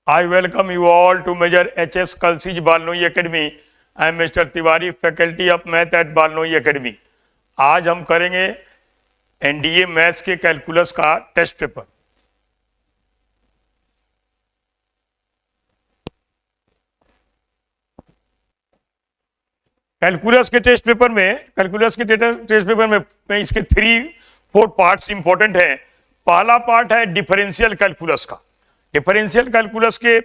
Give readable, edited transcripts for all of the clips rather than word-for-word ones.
I welcome you all to Major H.S. Kalsij Balnoi Academy. I am Mr. Tiwari, faculty of Math at Balnoi Academy. आज हम करेंगे NDA maths के calculus का test paper. Calculus के test paper में इसके 3-4 parts important हैं। पहला पार्ट है डिफरेंशियल कैलकुलस का। डिफरेंशियल कैलकुलस के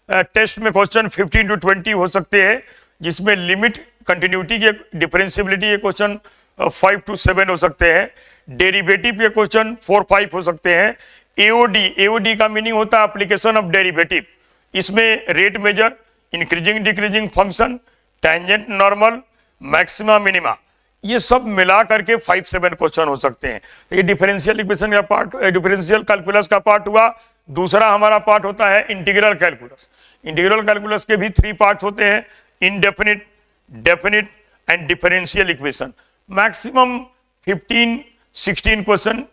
टेस्ट में क्वेश्चन 15 to 20 हो सकते हैं, जिसमें लिमिट कंटिन्यूटी के डिफरेंशियबिलिटी के क्वेश्चन 5 to 7 हो सकते हैं। डेरिवेटिव के क्वेश्चन 4-5 हो सकते हैं। एओडी का मीनिंग होता है एप्लीकेशन ऑफ डेरिवेटिव। इसमें rate measure, increasing decreasing function, tangent normal, maxima minima, ये सब मिला करके 5-7 क्वेश्चन हो सकते हैं। तो ये डिफरेंशियल इक्वेशन का पार्ट, डिफरेंशियल कैलकुलस का पार्ट हुआ। दूसरा हमारा पार्ट होता है इंटीग्रल कैलकुलस। इंटीग्रल कैलकुलस के भी 3 पार्ट्स होते हैं, indefinite, definite and differential equation. Maximum 15-16 question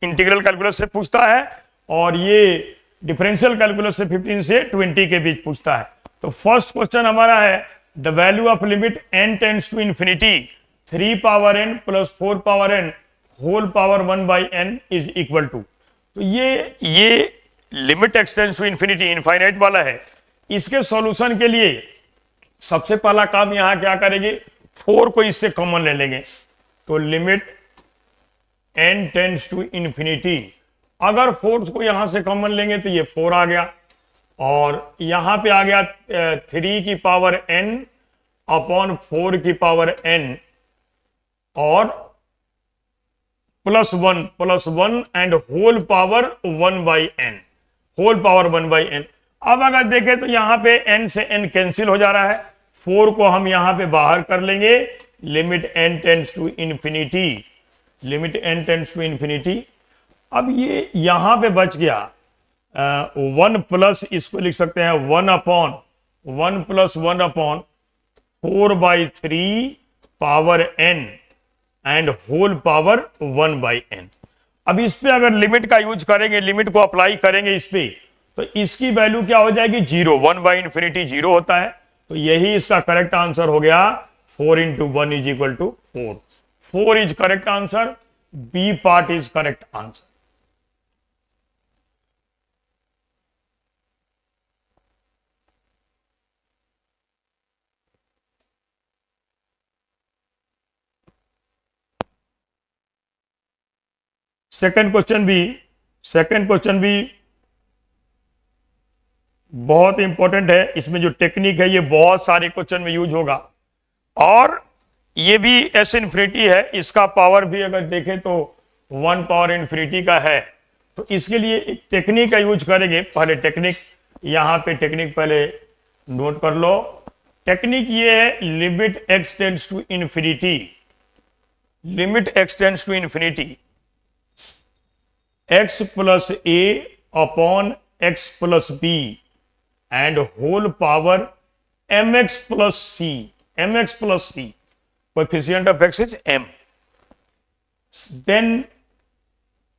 integral calculus से पूछता है, और ये डिफरेंशियल कैलकुलस से 15 से 20 के बीच पूछता है। तो फर्स्ट क्वेश्चन हमारा है the value of limit n tends to infinity 3 power n plus 4 power n whole power 1/n is equal to. तो ये limit extends to infinity, infinite वाला है। इसके सॉल्यूशन के लिए सबसे पहला काम यहां क्या करेंगे, 4 को इससे कॉमन ले लेंगे। तो limit n tends to infinity, अगर 4 को यहां से कॉमन लेंगे तो ये 4 आ गया, और यहां पे आ गया 3 की पावर n अपॉन 4 की पावर n और +1 and whole power 1/n, whole power 1/n। अब अगर देखें तो यहां पे n से n कैंसिल हो जा रहा है, 4 को हम यहां पे बाहर कर लेंगे। Limit n tends to infinity, limit n tends to infinity. अब ये यहां पे बच गया 1 प्लस, इसको लिख सकते हैं 1 + 1 upon 4/3 power n and whole power 1/n। अब इस पे अगर लिमिट का यूज करेंगे, लिमिट को अप्लाई करेंगे इस पे, तो इसकी वैल्यू क्या हो जाएगी, 0। 1/∞ 0 होता है। तो यही इसका करेक्ट आंसर हो गया। 4 × 1 = 4। 4 is correct answer, b part is correct answer. Second question भी बहुत इंपॉर्टेंट है। इसमें जो टेक्निक है ये बहुत सारे क्वेश्चन में यूज होगा, और ये भी एस इन्फिनिटी है। इसका पावर भी अगर देखें तो 1 पावर इन्फिनिटी का है। तो इसके लिए एक टेक्निक का यूज करेंगे। पहले टेक्निक, यहां पे टेक्निक पहले नोट कर लो। टेक्निक ये है limit x tends to infinity, limit x tends to infinity x plus a upon x plus b and whole power mx plus c, coefficient of x is m। Then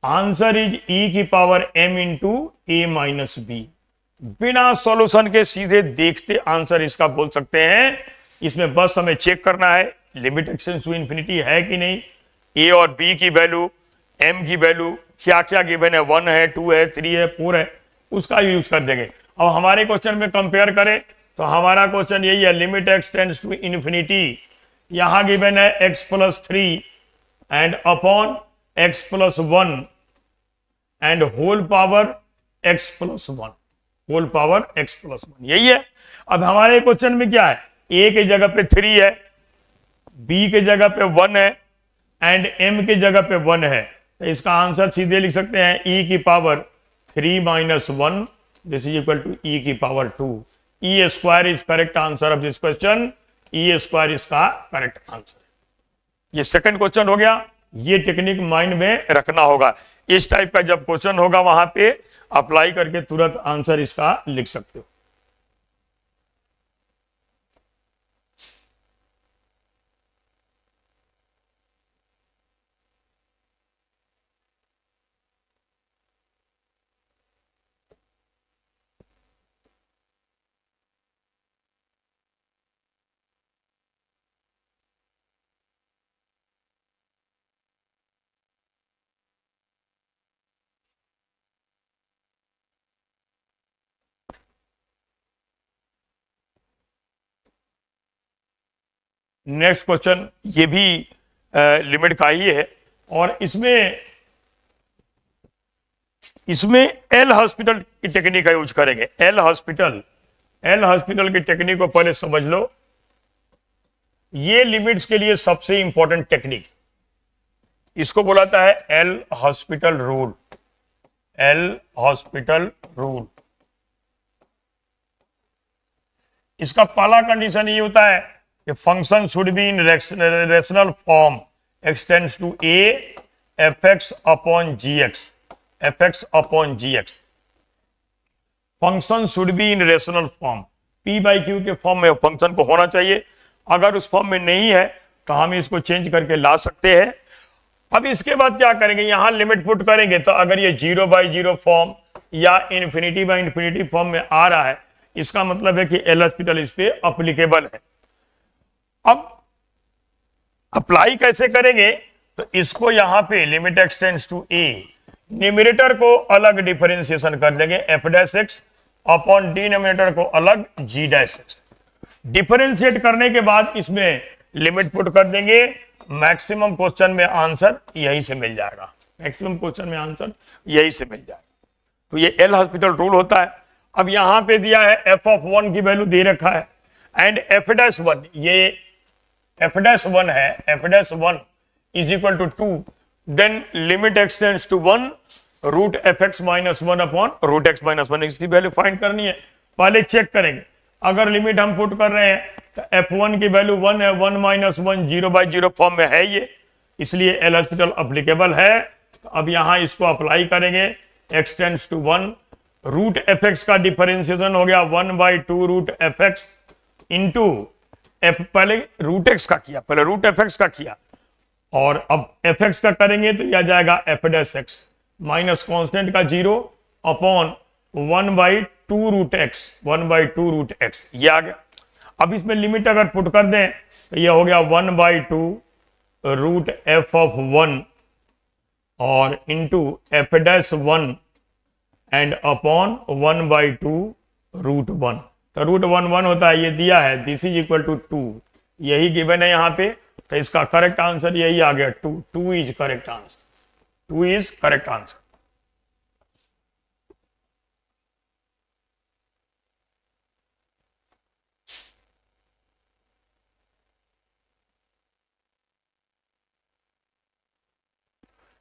answer is e की power m into a minus b। बिना solution के सीधे देखते answer इसका बोल सकते हैं। इसमें बस हमें चेक करना है लिमिट एक्सटेंड्स टू इंफिनिटी है कि नहीं, a और b की वैल्यू, m की वैल्यू क्या क्या गिवन है, 1 है, 2 है, 3 है, 4 है, उसका यूज कर देंगे। अब हमारे क्वेश्चन में कंपेयर करें तो हमारा क्वेश्चन यही है, limit x tends to infinity. यहां गिवन है x plus 3 and upon x plus 1 and whole power x plus 1, whole power x plus 1, यही है। अब हमारे क्वेश्चन में क्या है, a के जगह पे 3 है, b के जगह पे 1 है एंड m के जगह पे 1 है। तो इसका आंसर सीधे लिख सकते हैं e की power 3 minus 1, this is equal to e की power 2। e square is correct answer of this question, e square इसका करेक्ट आंसर। ये सेकंड क्वेश्चन हो गया। ये टेक्निक माइंड में रखना होगा। इस टाइप का जब क्वेश्चन होगा वहां पे अप्लाई करके तुरंत आंसर इसका लिख सकते हो। नेक्स्ट क्वेश्चन ये भी लिमिट का ही है और इसमें एल हॉस्पिटल की टेक्निक का यूज करेंगे। एल हॉस्पिटल की टेक्निक को पहले समझ लो। ये लिमिट्स के लिए सबसे इंपॉर्टेंट टेक्निक, इसको बुलाता है L'Hospital rule. L'Hospital rule, इसका पहला कंडीशन ये होता है कि function should be in rational form extends to a f x upon g x. F x upon g x, function should be in rational form, p by q के form में function को होना चाहिए। अगर उस फॉर्म में नहीं है तो हम इसको चेंज करके ला सकते हैं। अब इसके बाद क्या करेंगे, यहां लिमिट पुट करेंगे तो अगर ये 0/0 फॉर्म या इन्फिनिटी बाई इन्फिनिटी फॉर्म में आ रहा है, इसका मतलब है कि एल हॉस्पिटल इस पे अप्लीकेबल है। अब अप्लाई कैसे करेंगे, तो इसको यहां पे limit extends to a, numerator को अलग डिफरेंशिएशन कर देंगे f dash x upon denominator को अलग जी डैश एक्स। डिफरेंशिएट करने के बाद इसमें लिमिट पुट कर देंगे, मैक्सिमम क्वेश्चन में आंसर यही से मिल जाएगा। मैक्सिमम क्वेश्चन में आंसर यही से मिल जाएगा। तो ये एल हॉस्पिटल रूल होता है। अब यहां पे दिया है एफ ऑफ 1 की वैल्यू दे रखा है एंड एफ डैश 1, ये एफ डैश 1 है, f dash 1 is equal to 2, then limit extends to 1 root f x minus 1 upon root x minus 1। इसकी वैल्यू फाइंड करनी है, पहले चेक करेंगे। अगर लिमिट हम पुट कर रहे हैं तो f1 की वैल्यू 1 है, 1 माइनस 1 0/0 फॉर्म में है ये, इसलिए एल हॉस्पिटल अप्लीकेबल है। तो अब यहां इसको अप्लाई करेंगे, extends to 1 root f x का डिफरेंशिएशन हो गया 1/2 root f x into f, पहले रूट एक्स का किया, पहले रूट एफ एक्स का किया और अब एफ एक्स का करेंगे तो यह जाएगा f dash x minus constant का 0 upon 1/2 root x, 1/2 root x, ये आ गया। अब इसमें लिमिट अगर पुट कर दें तो ये हो गया 1/2 रूट एफ ऑफ 1 और into f dash 1 and upon 1/2 root 1। तो रूट 1 होता है, ये दिया है, दिस इज इक्वल टू 2, यही गिवन है यहां पे। तो इसका करेक्ट आंसर यही आ गया, 2 is correct answer, 2 is correct answer.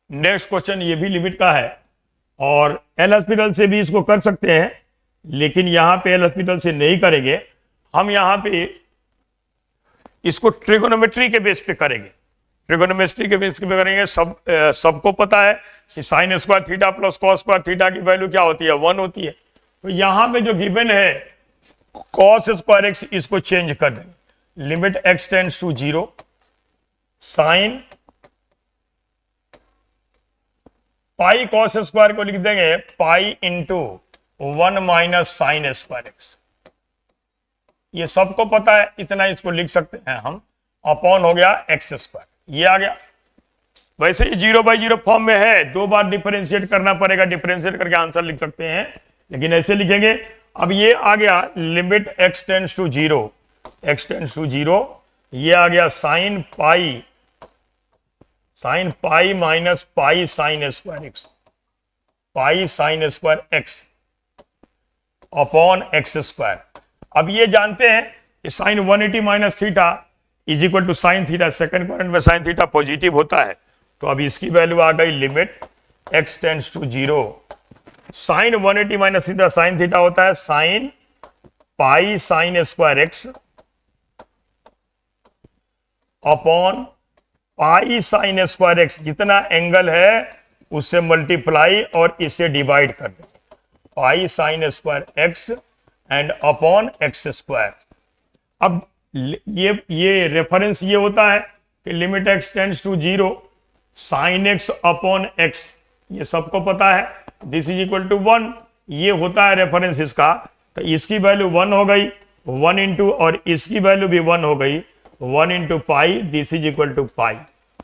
Next question ये भी लिमिट का है और एल हॉस्पिटल से भी इसको कर सकते हैं, लेकिन यहां पे एल हॉस्पिटल से नहीं करेंगे, हम यहां पे इसको ट्रिगोनोमेट्री के बेस पे करेंगे। ट्रिगोनोमेट्री के बेस पे करेंगे। सबको पता है कि sine square theta plus cos square theta की वैल्यू क्या होती है, 1 होती है। तो यहां पे जो गिवन है कॉस स्क्वायर एक्स, इसको चेंज कर देंगे, limit x tends to 0 sine pi cos square को लिख देंगे pi into 1 minus sine square x. ये सबको पता है, इतना इसको लिख सकते हैं हम, अपॉन हो गया एक्स स्क्वायर, ये आ गया। वैसे ये 0/0 फॉर्म में है, 2 बार डिफरेंशिएट करना पड़ेगा, डिफरेंशिएट करके आंसर लिख सकते हैं, लेकिन ऐसे लिखेंगे। अब ये आ गया limit x tends to 0, x tends to 0, ये आ गया sine pi minus pi sine square x, pi sine square x upon x square. अब ये जानते हैं कि sine 180 minus theta is equal to sine theta, second quadrant में sine theta positive होता है। तो अब इसकी वैल्यू आ गई limit x tends to 0 sine 180 minus theta, sine theta होता है sine pi sine square x upon pi sine square x, जितना एंगल है उससे मल्टीप्लाई और इसे डिवाइड कर दें, pi sine square x and upon x square. अब ये रेफरेंस ये होता है कि limit x tends to 0 sine x upon x, ये सबको पता है, दिस इज इक्वल टू 1, ये होता है रेफरेंस इसका। तो इसकी वैल्यू 1 हो गई, 1 इंटू, और इसकी वैल्यू भी 1 हो गई, 1 into pi, this is equal to pi.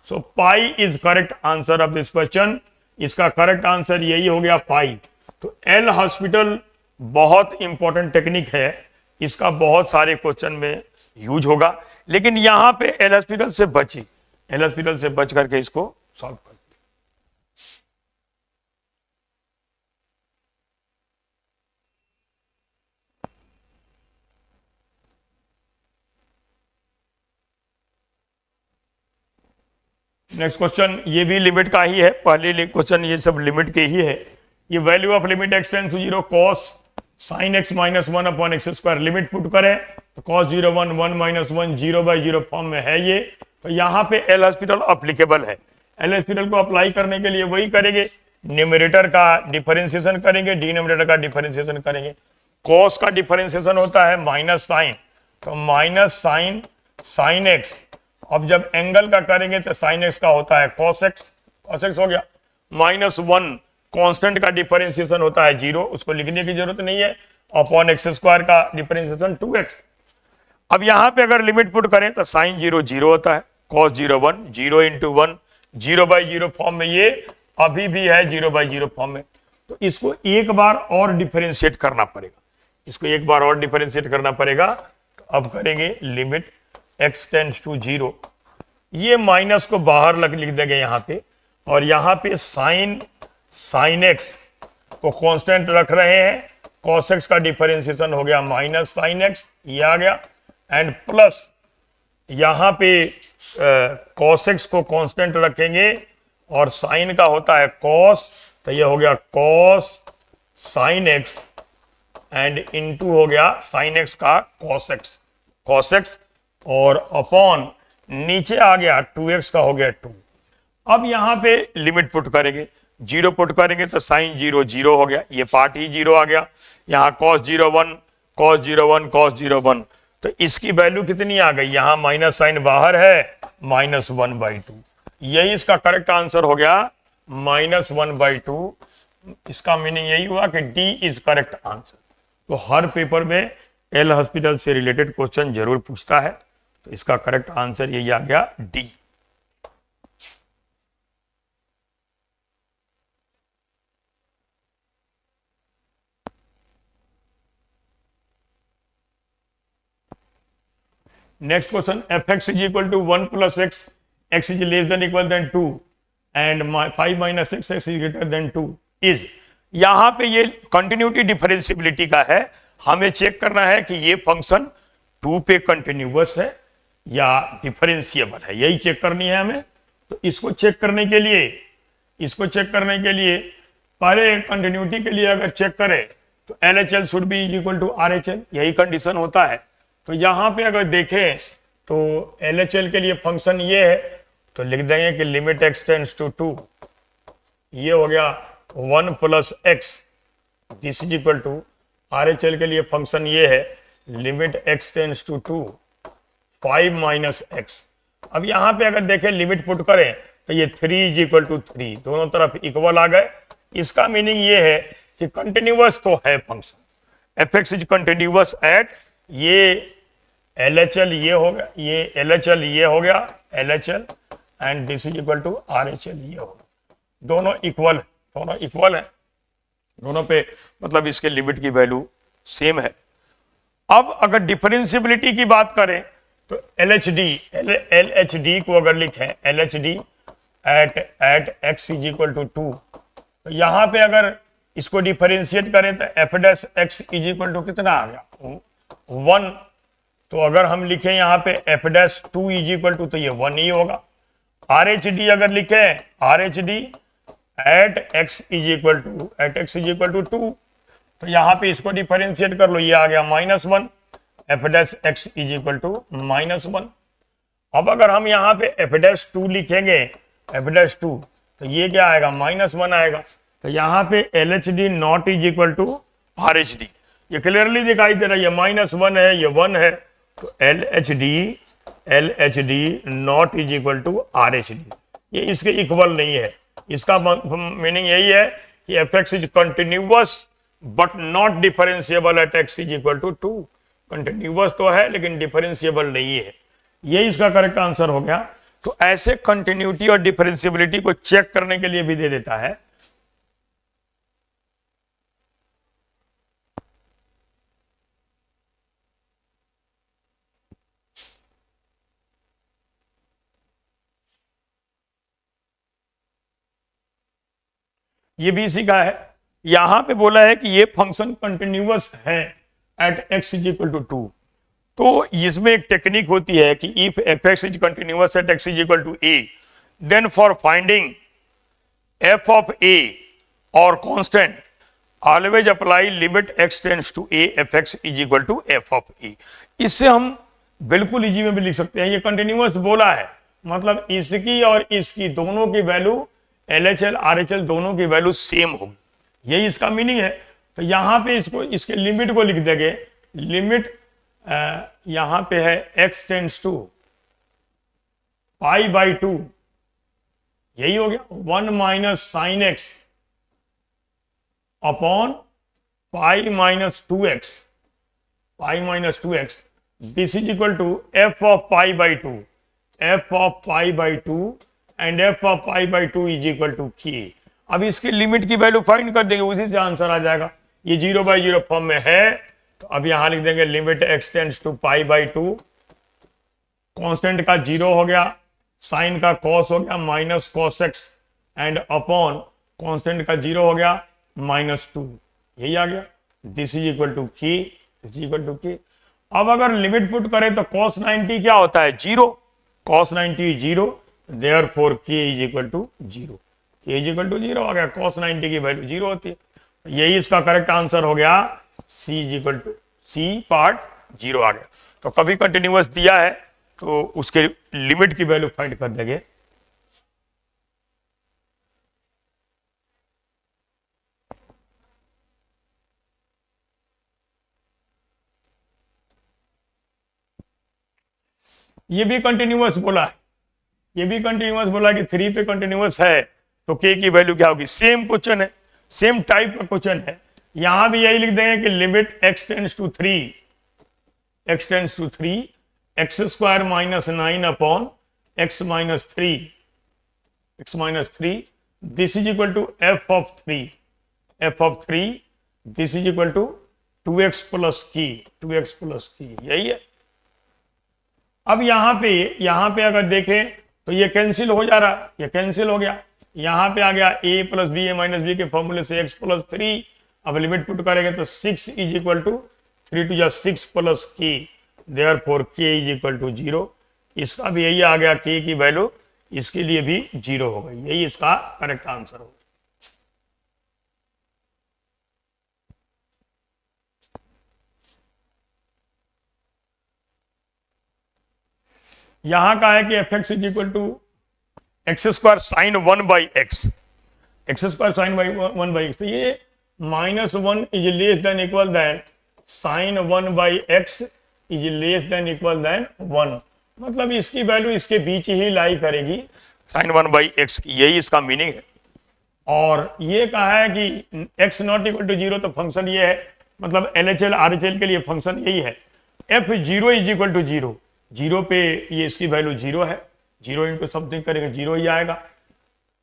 So pi is correct answer of this question. इसका करेक्ट आंसर यही हो गया, पाई। तो एल हॉस्पिटल बहुत इंपॉर्टेंट टेक्निक है, इसका बहुत सारे क्वेश्चन में यूज होगा, लेकिन यहां पे एल हॉस्पिटल से बची, एल हॉस्पिटल से बच करके इसको सॉल्व कर। नेक्स्ट क्वेश्चन ये भी लिमिट का ही है, पहले क्वेश्चन ये सब लिमिट के ही है। ये value of limit x tends to 0 cos sine x minus 1 upon x square, limit put करें तो कॉस 0 1 1 माइनस 1 0/0 फॉर्म में है ये। तो यहाँ पे एल हॉस्पिटल अप्लीकेबल है। एल हॉस्पिटल को अप्लाई करने के लिए वही करेंगे, न्यूमरेटर का डिफरेंशिएशन करेंगे, डिनोमिनेटर का डिफरेंशिएशन करेंगे। कॉस का डिफरेंशिएशन होता है माइनस साइन, तो माइनस साइन साइन एक्स, अब जब एंगल का करेंगे तो साइन एक्स का होता है कॉस एक्स, कॉस एक्स हो गया। माइनस 1 कांस्टेंट का डिफरेंशिएशन होता है 0, उसको लिखने की जरूरत नहीं है, अपॉन एक्स स्क्वायर का डिफरेंशिएशन 2x। अब यहां पे अगर लिमिट पुट करें तो साइन 0 0 होता है, कॉस 0 1, 0 इंटू 1 0/0 फॉर्म में, ये अभी भी है 0/0 फॉर्म में। तो इसको एक बार और डिफरेंशिएट करना पड़ेगा, इसको एक बार और डिफरेंशिएट करना पड़ेगा। तो अब करेंगे लिमिट x टेंड्स टू 0, ये माइनस को बाहर लिख देंगे यहां पे, और यहां पे साइन एक्स को कांस्टेंट रख रहे हैं, cos x का डिफरेंशिएशन हो गया माइनस साइन एक्स, ये आ गया, एंड प्लस यहां पे cos x को कांस्टेंट रखेंगे और साइन का होता है cos, तो ये हो गया cos sine x and into हो गया साइन एक्स का cos x और अपॉन नीचे आ गया 2x का हो गया 2। अब यहां पे लिमिट पुट करेंगे, 0 पुट करेंगे तो साइन 0 0 हो गया, ये पार्ट ही 0 आ गया। यहां cos 0 1 cos 0 1 cos 0 1, तो इसकी वैल्यू कितनी आ गई, यहां माइनस साइन बाहर है, -1/2। यही इसका करेक्ट आंसर हो गया, -1/2। इसका मीनिंग यही हुआ कि डी इज करेक्ट आंसर। तो हर पेपर में एल हॉस्पिटल से रिलेटेड क्वेश्चन जरूर पूछता है, तो इसका करेक्ट आंसर यही आ गया, d. Next question, fx is equal to 1 plus x, x is less than equal than 2 and 5 minus x is greater than 2 is. यहां पे ये कंटिन्यूटी डिफरेंशिएबिलिटी का है, हमें चेक करना है कि ये फंक्शन 2 पे कंटिन्यूअस है या डिफरेंशिएबल है, यही चेक करनी है हमें। तो इसको चेक करने के लिए पहले कंटिन्यूटी के लिए अगर चेक करें तो LHL should be equal to RHL, यही कंडीशन होता है। तो यहां पे अगर देखें तो LHL के लिए फंक्शन ये है, तो लिख देंगे कि लिमिट x टेंड्स टू 2, ये हो गया 1 plus x, this is equal to RHL के लिए फंक्शन ये है, limit x tends to 2 5 minus x. अब यहां पे अगर देखें लिमिट पुट करें तो ये 3 इज इक्वल टू 3, दोनों तरफ इक्वल आ गए। इसका मीनिंग ये है कि कंटिन्यूअस तो है function, fx is continuous eight, ये LHL ये हो गया, ये LHL ये हो गया LHL, and this is equal to RHL ये हो गया, दोनों इक्वल है, दोनों पे मतलब इसके लिमिट की वैल्यू सेम है। अब अगर डिफरेंशिएबिलिटी की बात करें तो LHD को अगर लिखें, LHD at x is equal to 2, तो यहां पे अगर इसको डिफरेंशिएट करें तो f dash x is equal to कितना आ गया, 1। तो अगर हम लिखें यहां पे f dash 2 is equal to, तो ये 1 ही होगा। RHD अगर लिखें, RHD at x is equal to 2, तो यहां पे इसको डिफरेंशिएट कर लो, ये आ गया -1, f dash x is equal to -1। अब अगर हम यहाँ पे f डैश 2 लिखेंगे, f डैश 2, तो ये क्या आएगा, -1 आएगा। तो यहाँ पे LHD not is equal to RHD, ये क्लियरली दिखाई दे रहा है, ये -1 है, ये 1 है, तो LHD not is equal to RHD, ये इसके इक्वल नहीं है। इसका मीनिंग यही है कि fx is continuous but not differentiable at x is equal to 2, continuous तो है लेकिन डिफरेंशिएबल नहीं है, ये इसका करेक्ट आंसर हो गया। तो ऐसे कंटिन्यूटी और डिफरेंशिएबिलिटी को चेक करने के लिए भी दे देता है। ये भी इसी का है। यहां पे बोला है कि ये फंक्शन कंटिन्यूअस है at x is equal to 2। तो इसमें एक टेक्निक होती है कि if f x is continuous at x is equal to a, then for finding f of a or constant always apply limit x tends to a fx is equal to f of a। इससे हम बिल्कुल easy में भी लिख सकते हैं। ये continuous बोला है, मतलब इसकी और इसकी दोनों की वैल्यू LHL RHL दोनों की वैल्यू सेम होगी, यही इसका मीनिंग है। तो यहां पे इसको इसके लिमिट को लिख देंगे, लिमिट यहां पे है x tends to pi by 2, यही हो गया 1 minus sine x upon pi minus 2x, pi minus 2x, this is equal to f of pi by 2, f of pi by 2 and f of pi by 2 is equal to k. अब इसके limit की value find कर देंगे, उसी से answer आ जाएगा। ये 0/0 form में है, तो अब यहां लिख देंगे limit x tends to pi by 2, constant का 0 हो गया, साइन का कॉस हो गया minus cos x, and upon constant का 0 हो गया -2, यही आ गया। This is equal to k, this is equal to k. अब अगर लिमिट पुट करें तो cos 90 क्या होता है 0, cos 90 0, therefore k is equal to 0, k is equal to 0 आ गया, cos 90 की वैल्यू 0 होती है। यही इसका करेक्ट आंसर हो गया, c is equal to c part 0 आ गया। तो कभी कंटिन्यूअस दिया है तो उसके लिमिट की वैल्यू फाइंड कर देंगे। ये भी कंटिन्यूअस बोला है, ये भी कंटिन्यूअस बोला कि 3 पे कंटिन्यूअस है तो k की वैल्यू क्या होगी। सेम क्वेश्चन है, सेम टाइप का क्वेश्चन है। यहां भी यही लिख देंगे कि limit x tends to 3, x tends to 3, x square minus 9 upon x minus 3, x minus 3, this is equal to f of 3, f of 3, this is equal to 2x plus k, 2x plus की, यही है। अब यहां पे अगर देखें तो ये कैंसिल हो जा रहा, ये कैंसिल हो गया। यहां पे आ गया a plus b a minus b के फॉर्मूले से x प्लस 3। अब लिमिट पुट करेंगे तो 6 is equal to 3 two 6 plus k, therefore k is equal to 0। इसका भी यही आ गया, k की वैल्यू इसके लिए भी 0 हो गई, यही इसका करेक्ट आंसर होगा। यहां का है कि f x is equal to x square sine 1 by x, x square sine 1 by x. तो ये -1 is less than equal than sine 1 by x is less than equal than 1, मतलब इसकी वैल्यू इसके बीच ही लाई करेगी, साइन 1 बाई एक्स की, यही इसका meaning है। और ये कहा है कि x नॉट इक्वल टू 0, तो फंक्शन ये है, मतलब LHL RHL के लिए फंक्शन यही है। f 0 इज इक्वल टू 0, 0 पे ये इसकी वैल्यू 0 है, 0 इंटू समथिंग करेंगे 0 ही आएगा।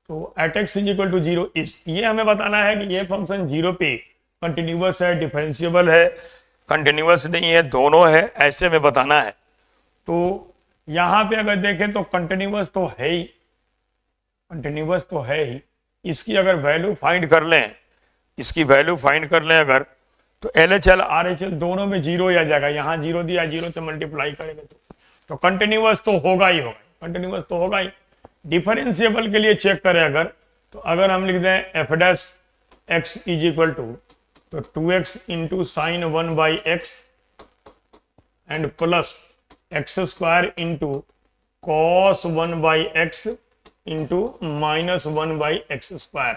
तो at x is equal to 0, इस ये हमें बताना है कि ये फंक्शन 0 पे कंटिन्यूअस है, डिफरेंशिएबल है, कंटिन्यूअस नहीं है, दोनों है, ऐसे हमें बताना है। तो यहां पे अगर देखें तो कंटिन्यूअस तो है ही, कंटिन्यूअस तो है ही। इसकी अगर वैल्यू फाइंड कर लें, इसकी वैल्यू फाइंड कर लें अगर, तो LHL RHL दोनों में 0 आ जाएगा। यहाँ 0 दिया, 0 से मल्टीप्लाई करेंगे तो कंटिन्यूअस तो होगा ही होगा, कंटिन्यूअस तो होगा ही। डिफरेंशिएबल के लिए चेक करें अगर, तो अगर हम लिख दें f dash x is equal to, तो 2x into sine 1 by x and plus x square into cos 1 by x into -1 by x square.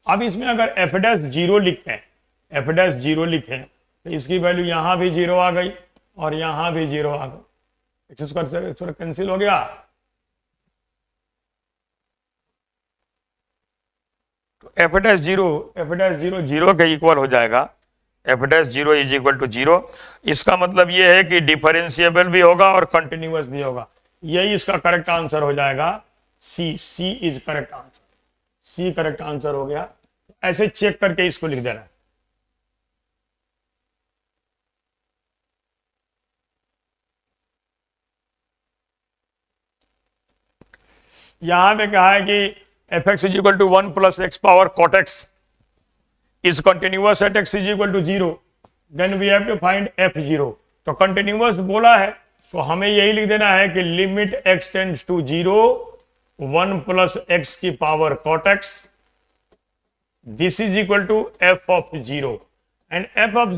अब इसमें अगर एफ डैश 0 लिखें, एफ डैश 0 लिखें, तो इसकी वैल्यू यहां भी 0 आ गई और यहां भी 0 आ गई, एक्स स्क्वायर कैंसिल हो गया। तो एफ डैश 0 0 के इक्वल हो जाएगा, f dash 0 is equal to 0। इसका मतलब ये है कि डिफरेंशिएबल भी होगा और कंटिन्यूअस भी होगा, यही इसका करेक्ट आंसर हो जाएगा। C is correct answer, C correct answer हो गया। ऐसे चेक करके इसको लिख देना है। यहां पे कहा है कि f x is equal to 1 plus x power cot x, is continuous at x is equal to 0, then we have to find f0। तो कंटिन्यूअस बोला है तो हमें यही लिख देना है कि limit x tends to 0 1 plus x की power cot x, this is equal to f of 0 and f of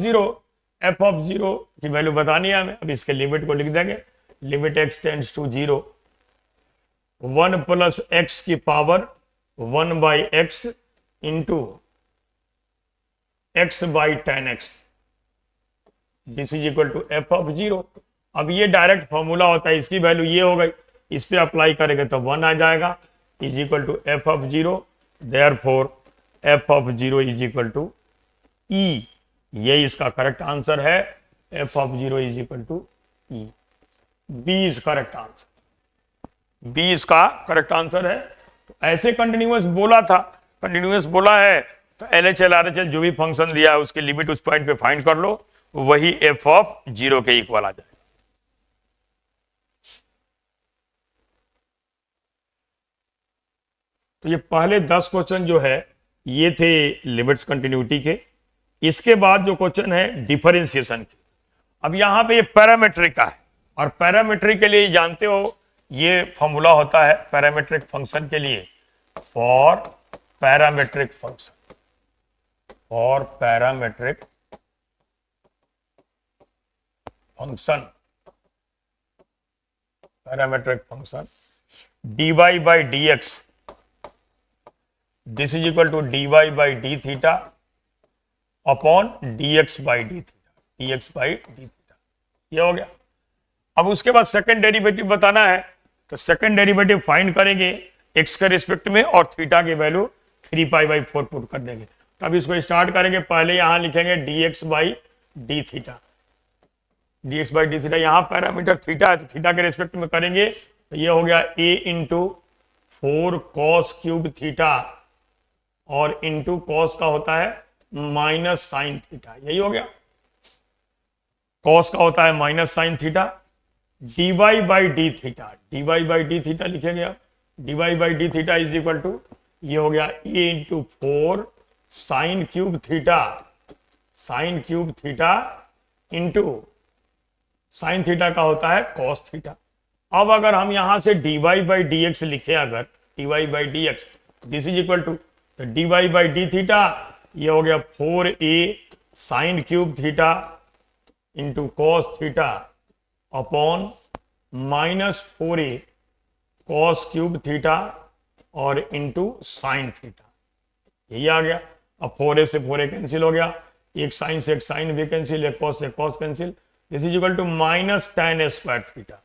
0 की वैल्यू बतानी है हमें। अब इसके लिमिट को लिख देंगे, limit x tends to 0 1 plus x की power 1 by x into x by 10x, this is equal to f of 0। अब ये डायरेक्ट फॉर्मूला होता है, इसकी वैल्यू ये हो गई, इस पे अप्लाई करेंगे तो 1 आ जाएगा, is equal to f of 0, therefore f of 0 is equal to e। ये इसका करेक्ट आंसर है, f of 0 is equal to e। B is correct answer, b इसका करेक्ट आंसर है। तो ऐसे कंटिन्यूअस बोला था, कंटिन्यूअस बोला है तो LHL RHL जो भी फंक्शन दिया है उसकी लिमिट उस पॉइंट पे फाइंड कर लो, वही f ऑफ 0 के इक्वल आ जाए। तो ये पहले 10 क्वेश्चन जो है ये थे लिमिट्स कंटिन्यूटी के। इसके बाद जो क्वेश्चन है डिफरेंशिएशन के। अब यहां पे ये पैरामीट्रिक का है, और पैरामीट्रिक के लिए जानते हो ये फॉर्मूला होता है पैरामीट्रिक फंक्शन के लिए, for parametric function, for parametric function, parametric function dy by D x, this is equal to dy by d theta upon dx by d theta, dx by d theta, ये हो गया। अब उसके बाद second derivative बताना है, तो second derivative find करेंगे x के रिस्पेक्ट में और थीटा की वैल्यू 3π/4 पुट कर देंगे। तो अब इसको स्टार्ट करेंगे, पहले यहां लिखेंगे dx by d theta, dx by d theta, यहां पैरामीटर थीटा है तो थीटा के रिस्पेक्ट में करेंगे तो ये हो गया a into 4 cos cube theta और इंटू कॉस का होता है माइनस साइन थीटा, यही हो गया। कॉस का होता है minus sine theta, dy by d theta, dy by d theta लिखेंगे आप, dy by d theta is equal to ये हो गया a into 4 sine cube theta, sine cube theta into sine theta का होता है कॉस थीटा। अब अगर हम यहां से dy बाई डी एक्स लिखे, अगर dy by D x this is equal to, तो dy बाई डी थीटा ये हो गया 4a sine cube theta into cos theta upon minus 4a cos cube theta और इंटू साइन थीटा, यही आ गया। अब 4a से 4a कैंसिल हो गया, एक साइन से एक साइन भी कैंसिल, एक कॉस से cos cancel, this is equal to minus tan square theta,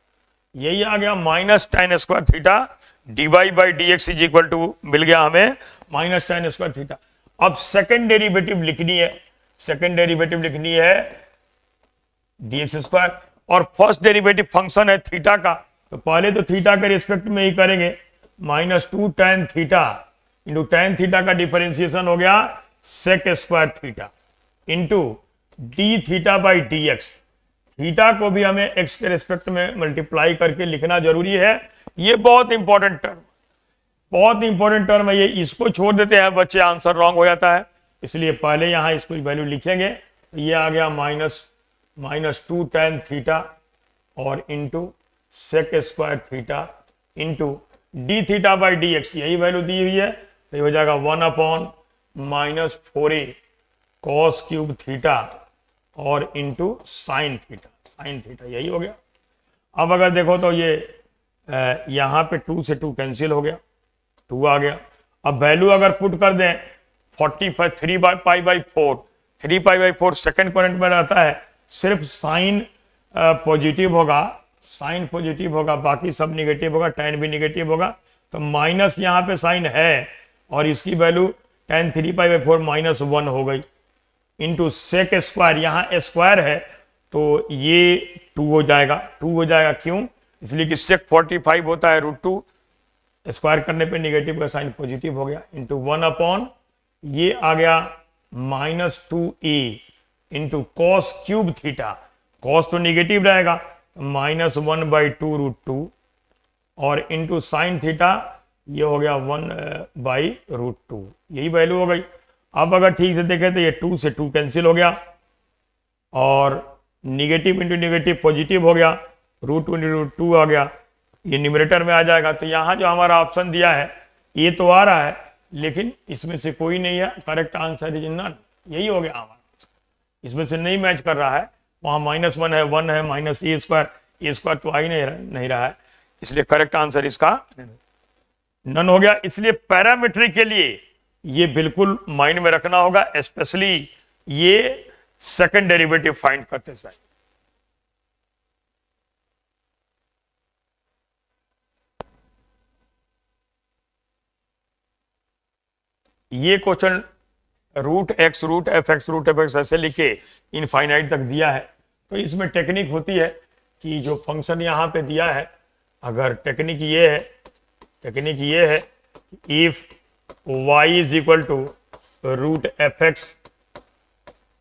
यही आ गया minus tan square theta. dy by D x is equal to मिल गया हमें माइनस tan स्क्वायर थीटा। अब सेकंड डेरिवेटिव लिखनी है, सेकंड डेरिवेटिव लिखनी है dx स्क्वायर, और फर्स्ट डेरिवेटिव फंक्शन है थीटा का, तो पहले तो थीटा के रिस्पेक्ट में ही करेंगे, -2 tan theta into tan theta का डिफरेंशिएशन हो गया sec square theta into D theta by D x. Theta को भी हमें x के रिस्पेक्ट में मल्टीप्लाई करके लिखना जरूरी है, ये बहुत इंपॉर्टेंट टर्म, बहुत इंपॉर्टेंट टर्म है ये, इसको छोड़ देते हैं बच्चे आंसर रॉन्ग हो जाता है, इसलिए पहले यहां इसको वैल्यू लिखेंगे। तो ये आ गया -2 tan थीटा और into sec square theta into D theta by D x, यही वैल्यू दी हुई है, तो ये हो जाएगा 1 upon -4a cos cube theta और into sine theta, sine theta, यही हो गया। अब अगर देखो तो ये यहां पे 2 से 2 कैंसिल हो गया, 2 आ गया। अब वैल्यू अगर पुट कर दें 45 3π/4, 3π/4 सेकंड क्वाड्रेंट में रहता है, सिर्फ साइन पॉजिटिव होगा, साइन पॉजिटिव होगा, बाकी सब निगेटिव होगा, tan भी निगेटिव होगा, तो माइनस यहाँ पे साइन है और इसकी वैल्यू tan 3π/4 -1 हो गई इंटू सेक स्क्वायर, यहाँ स्क्वायर है तो ये 2 हो जाएगा, 2 हो जाएगा, क्यों? इसलिए कि सेक 45 होता है √2, स्क्वायर करने पे निगेटिव का साइन पॉजिटिव हो गया इंटू 1 अपॉन ये आ गया -2a into cos cube theta, cos तो निगेटिव रहेगा, -1/2 √2 और इंटू साइन थीटा ये हो गया 1/√2, यही वैल्यू हो गई। अब अगर ठीक से देखें तो ये 2 से 2 कैंसिल हो गया और निगेटिव इंटू निगेटिव पॉजिटिव हो गया, √2 आ गया, ये न्यूमरेटर में आ जाएगा। तो यहाँ जो हमारा ऑप्शन दिया है ये तो आ रहा है, लेकिन इसमें से कोई नहीं है, करेक्ट आंसर इज नन, यही हो गया हमारा, इसमें से नहीं मैच कर रहा है। वहाँ -1 है, 1 है, -a² तो आ ही नहीं रहा है, इसलिए करेक्ट आंसर इसका नन हो गया। इसलिए पैरामीट्रिक के लिए ये बिल्कुल माइंड में रखना होगा, स्पेशली ये सेकंड डेरिवेटिव फाइंड करते समय। ये क्वेश्चन √x √f(x) ऐसे लिखे इनफाइनाइट तक दिया है। तो इसमें टेक्निक होती है कि जो फंक्शन यहां पे दिया है, अगर टेक्निक ये है if y is equal to √f(x)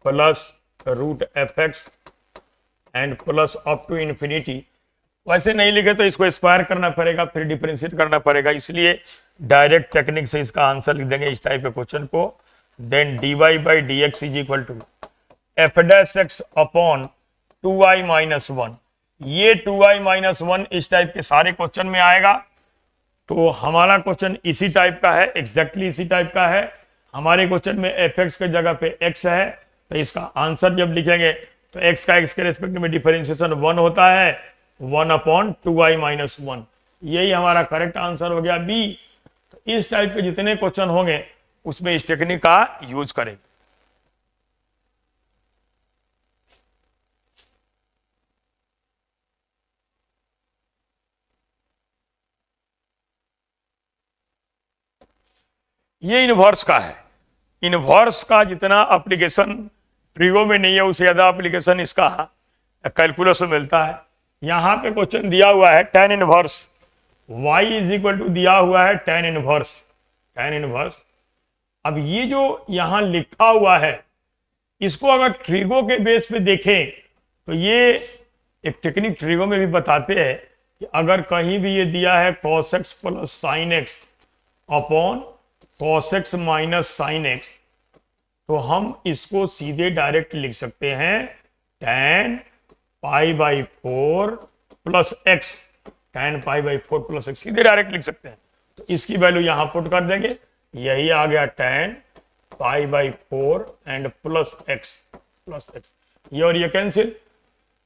plus √f(x) and plus up to infinity, वैसे नहीं लिखे तो इसको स्क्वायर करना पड़ेगा, फिर डिफरेंशिएट करना पड़ेगा, इसलिए डायरेक्ट टेक्निक से इसका आंसर लिख देंगे इस टाइप के क्वेश्चन को। Then dy/dx is equal to f'(x) upon 2i-1, ये 2i-1 इस टाइप के सारे क्वेश्चन में आएगा। तो हमारा क्वेश्चन इसी टाइप का है, एग्जैक्टली इसी टाइप का है। हमारे क्वेश्चन में fx के जगह पे x है, तो इसका आंसर जब लिखेंगे तो x का x के रेस्पेक्ट में डिफरेंशिएशन 1 होता है, 1/2i-1, यही हमारा करेक्ट आंसर हो गया बी। तो इस टाइप के जितने क्वेश्चन होंगे उसमें इस टेक्निक का यूज करें। ये इनवर्स का है, इनवर्स का जितना एप्लीकेशन ट्रिगो में नहीं है उससे ज्यादा एप्लीकेशन इसका कैलकुलस में मिलता है। यहां पे क्वेश्चन दिया हुआ है tan inverse y is equal to दिया हुआ है tan इनवर्स। अब ये जो यहां लिखा हुआ है इसको अगर ट्रिगो के बेस पे देखें तो ये एक टेक्निक ट्रिगो में भी बताते हैं कि अगर कहीं भी ये दिया है cos x plus sin x upon cos x minus sin x, तो हम इसको सीधे डायरेक्ट लिख सकते हैं tan π/4 plus x, tan π/4 plus x, सीधे डायरेक्ट लिख सकते हैं। तो इसकी वैल्यू यहां पुट कर देंगे, यही आ गया tan π/4 एंड प्लस x, ये और ये कैंसिल।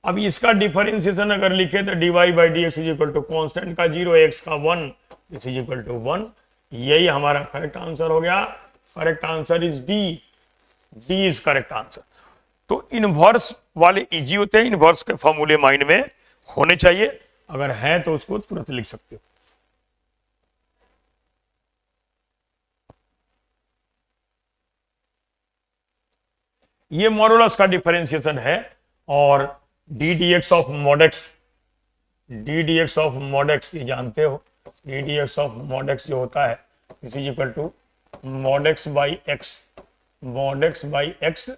अब इसका डिफरेंशिएशन अगर लिखे तो dy/dx is equal to constant का 0, x का 1, दिस इज इक्वल टू 1, यही हमारा करेक्ट आंसर हो गया। Correct answer is D is correct answer. तो इनवर्स वाले इजी होते हैं, इनवर्स के फॉर्मूले माइंड में होने चाहिए, अगर है तो उसको तुरंत लिख सकते हो। ये मॉडुलस का डिफरेंशिएशन है और ddx ऑफ mod x ये जानते हो, ddx ऑफ mod x जो होता है is equal to mod x by x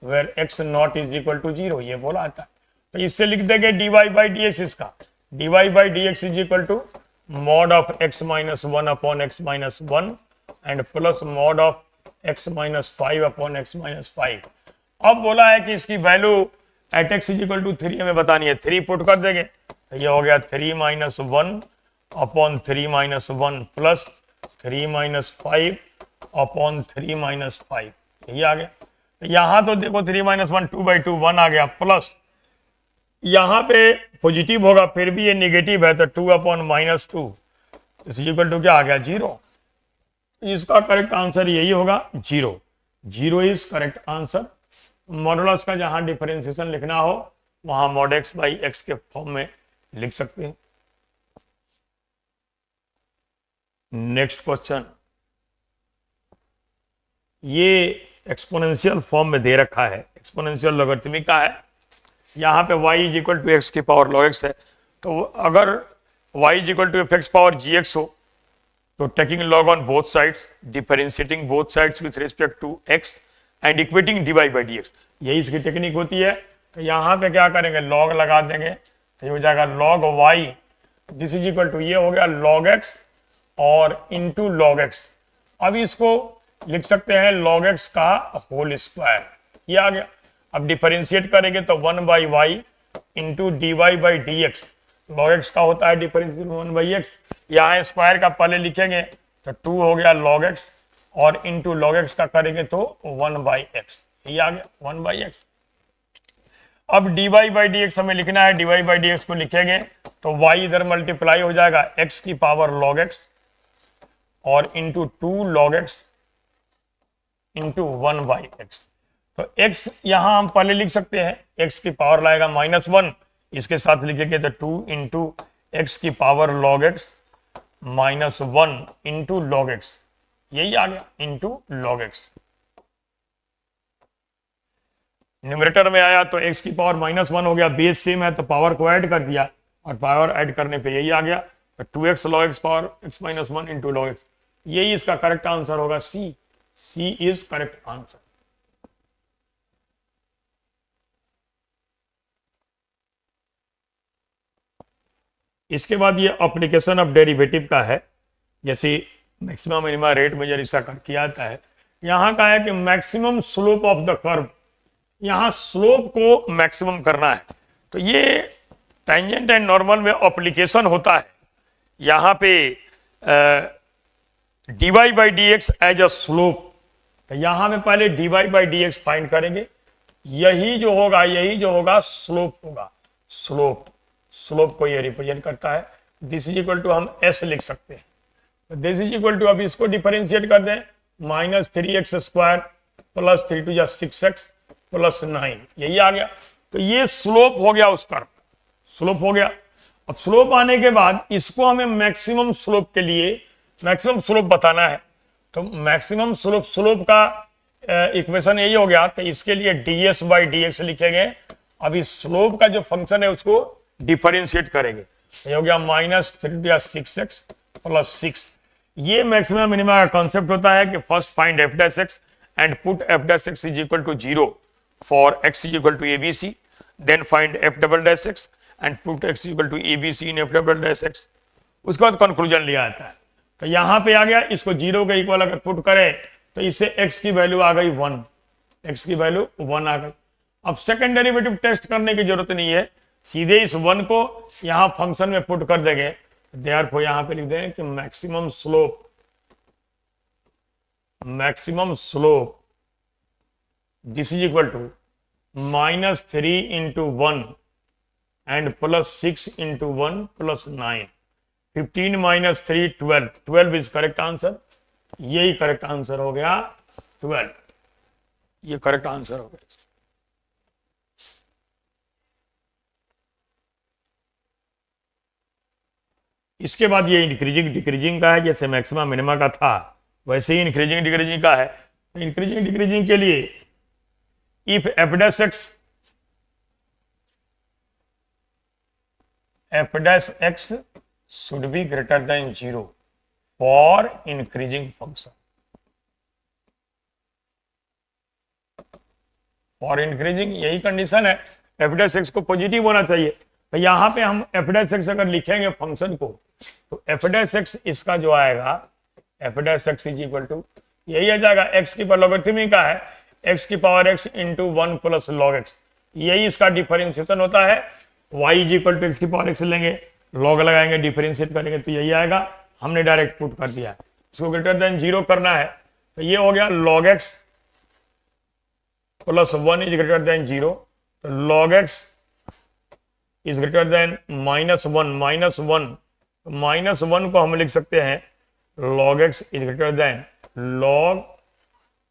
where x not is equal to 0, ये बोला आता है। तो इससे लिख देंगे dy/dx, इसका dy/dx is equal to mod of x minus 1 upon x minus 1 and plus mod of x minus 5 upon x minus 5। अब बोला है कि इसकी value at x is equal to 3 हमें बतानी है, 3 पुट कर देंगे तो ये हो गया 3 - 1 अपॉन 3 - 1 प्लस 3 - 5 अपॉन 3 - 5, यही आ गया। तो यहां तो देखो 3 - 1 2/2 1 आ गया, प्लस यहां पे पॉजिटिव होगा फिर भी ये निगेटिव है तो 2 अपॉन -2 इज इक्वल टू क्या आ गया 0। इसका करेक्ट आंसर यही होगा 0 इज करेक्ट आंसर। मॉडुलस का जहां डिफरेंशिएशन लिखना हो वहां mod x by x के फॉर्म में लिख सकते हैं। नेक्स्ट क्वेश्चन, ये एक्सपोनेंशियल फॉर्म में दे रखा है, एक्सपोनेंशियल लॉगरिथमिक का है। यहां पे y is equal to x की पावर log x है, तो अगर y is equal to fx power gx हो तो taking log on both sides, differentiating both sides with respect to x and equating dy/dx, यही इसकी टेक्निक होती है। तो यहां पे क्या करेंगे log लगा देंगे तो ये हो जाएगा log y, this is equal to ये हो गया log x और इनटू log x। अब इसको लिख सकते हैं log x का होल स्क्वायर, ये आ गया। अब डिफरेंशिएट करेंगे तो 1/y into d Y by D x, log x का होता है डिफरेंशियल 1/x, यहाँ स्क्वायर का पहले लिखेंगे तो 2 हो गया log x, और इंटू log x का करेंगे तो 1/x, ये आ गया 1/x। अब dy बाई डी एक्स हमें लिखना है, dy बाई डी एक्स को लिखेंगे तो y इधर मल्टीप्लाई हो जाएगा x की पावर log x और into 2 log x into 1/x। तो x यहां हम पहले लिख सकते हैं, x की पावर लाएगा -1, इसके साथ लिखेंगे तो 2 इंटू एक्स की power log x -1 into log x, यही आ गया इंटू log x। न्यूमरेटर में आया तो x की पावर -1 हो गया, बेस सेम है तो पावर को ऐड कर दिया और पावर ऐड करने पे यही आ गया, तो 2x log x power x -1 into log x, यही इसका करेक्ट आंसर होगा, सी इज करेक्ट आंसर। इसके बाद ये एप्लीकेशन ऑफ डेरिवेटिव का है, जैसे मैक्सिमम मिनिमम रेट मेजर इसका किया जाता है। यहां का है कि maximum slope of the curve, यहां स्लोप को मैक्सिमम करना है, तो ये टेंजेंट एंड नॉर्मल में एप्लीकेशन होता है। यहां पे dy by D x as a slope, तो यहां में पहले dy by D x find करेंगे, यही जो होगा स्लोप होगा, स्लोप को ये रिप्रेजेंट करता है। दिस इज इक्वल टू हम s लिख सकते हैं, दिस इज इक्वल टू, अब इसको डिफरेंशिएट कर दें, -3x² प्लस 3 2 6x प्लस 9, यही आ गया। तो ये स्लोप हो गया, उस कर्व स्लोप हो गया। अब स्लोप आने के बाद इसको हमें मैक्सिमम स्लोप के लिए मैक्सिमम स्लोप बताना है, तो मैक्सिमम स्लोप का इक्वेशन यही हो गया, तो इसके लिए ds बाई डी एक्स लिखेंगे। अब इस स्लोप का जो फंक्शन है उसको डिफरेंशिएट करेंगे, ये हो गया -3 6x प्लस 6। ये मैक्सिमम मिनिमम का कॉन्सेप्ट होता है कि first find f dash x and put f dash x is equal to 0 for x is equal to abc, then find f double dash x and put x equal to abc in f double dash x। उसके बाद conclusion लिया जाता है, तो यहां पे आ गया, इसको 0 के इक्वल अगर पुट करें तो इससे x की वैल्यू आ गई 1, x की वैल्यू 1 आ गई। अब सेकंड डेरिवेटिव टेस्ट करने की जरूरत नहीं है, सीधे इस 1 को यहां फंक्शन में पुट कर देंगे, देयरफॉर यहां पे लिख दें कि maximum slope this is equal to -3 into 1 and plus 6 into 1 plus 9, 15 - 3 12 is correct answer, यही करेक्ट आंसर हो गया 12, ये करेक्ट आंसर हो गया। इसके बाद ये इंक्रीजिंग डिक्रीजिंग का है, जैसे मैक्सिमम मिनिमा का था वैसे ही इंक्रीजिंग डिक्रीजिंग का है। इंक्रीजिंग डिक्रीजिंग के लिए if f dash x should be greater than 0 for increasing function, for increasing यही कंडीशन है, f डैश x को पॉजिटिव होना चाहिए। तो यहां पे हम f डैश x अगर लिखेंगे फंक्शन को, तो f डैश x इसका जो आएगा f dash x is equal to यही आ जाएगा, x की पावर लॉगरिथमिक का है, x की power x into 1 plus log x, यही इसका डिफरेंशिएशन होता है। y is equal to x की पावर x लेंगे, log लगाएंगे, डिफरेंशिएट करेंगे तो यही आएगा, हमने डायरेक्ट पुट कर दिया। इसको ग्रेटर देन 0 करना है, तो ये हो गया log x plus 1 is greater than 0, तो log x is greater then -1 को हम लिख सकते हैं log x is greater then log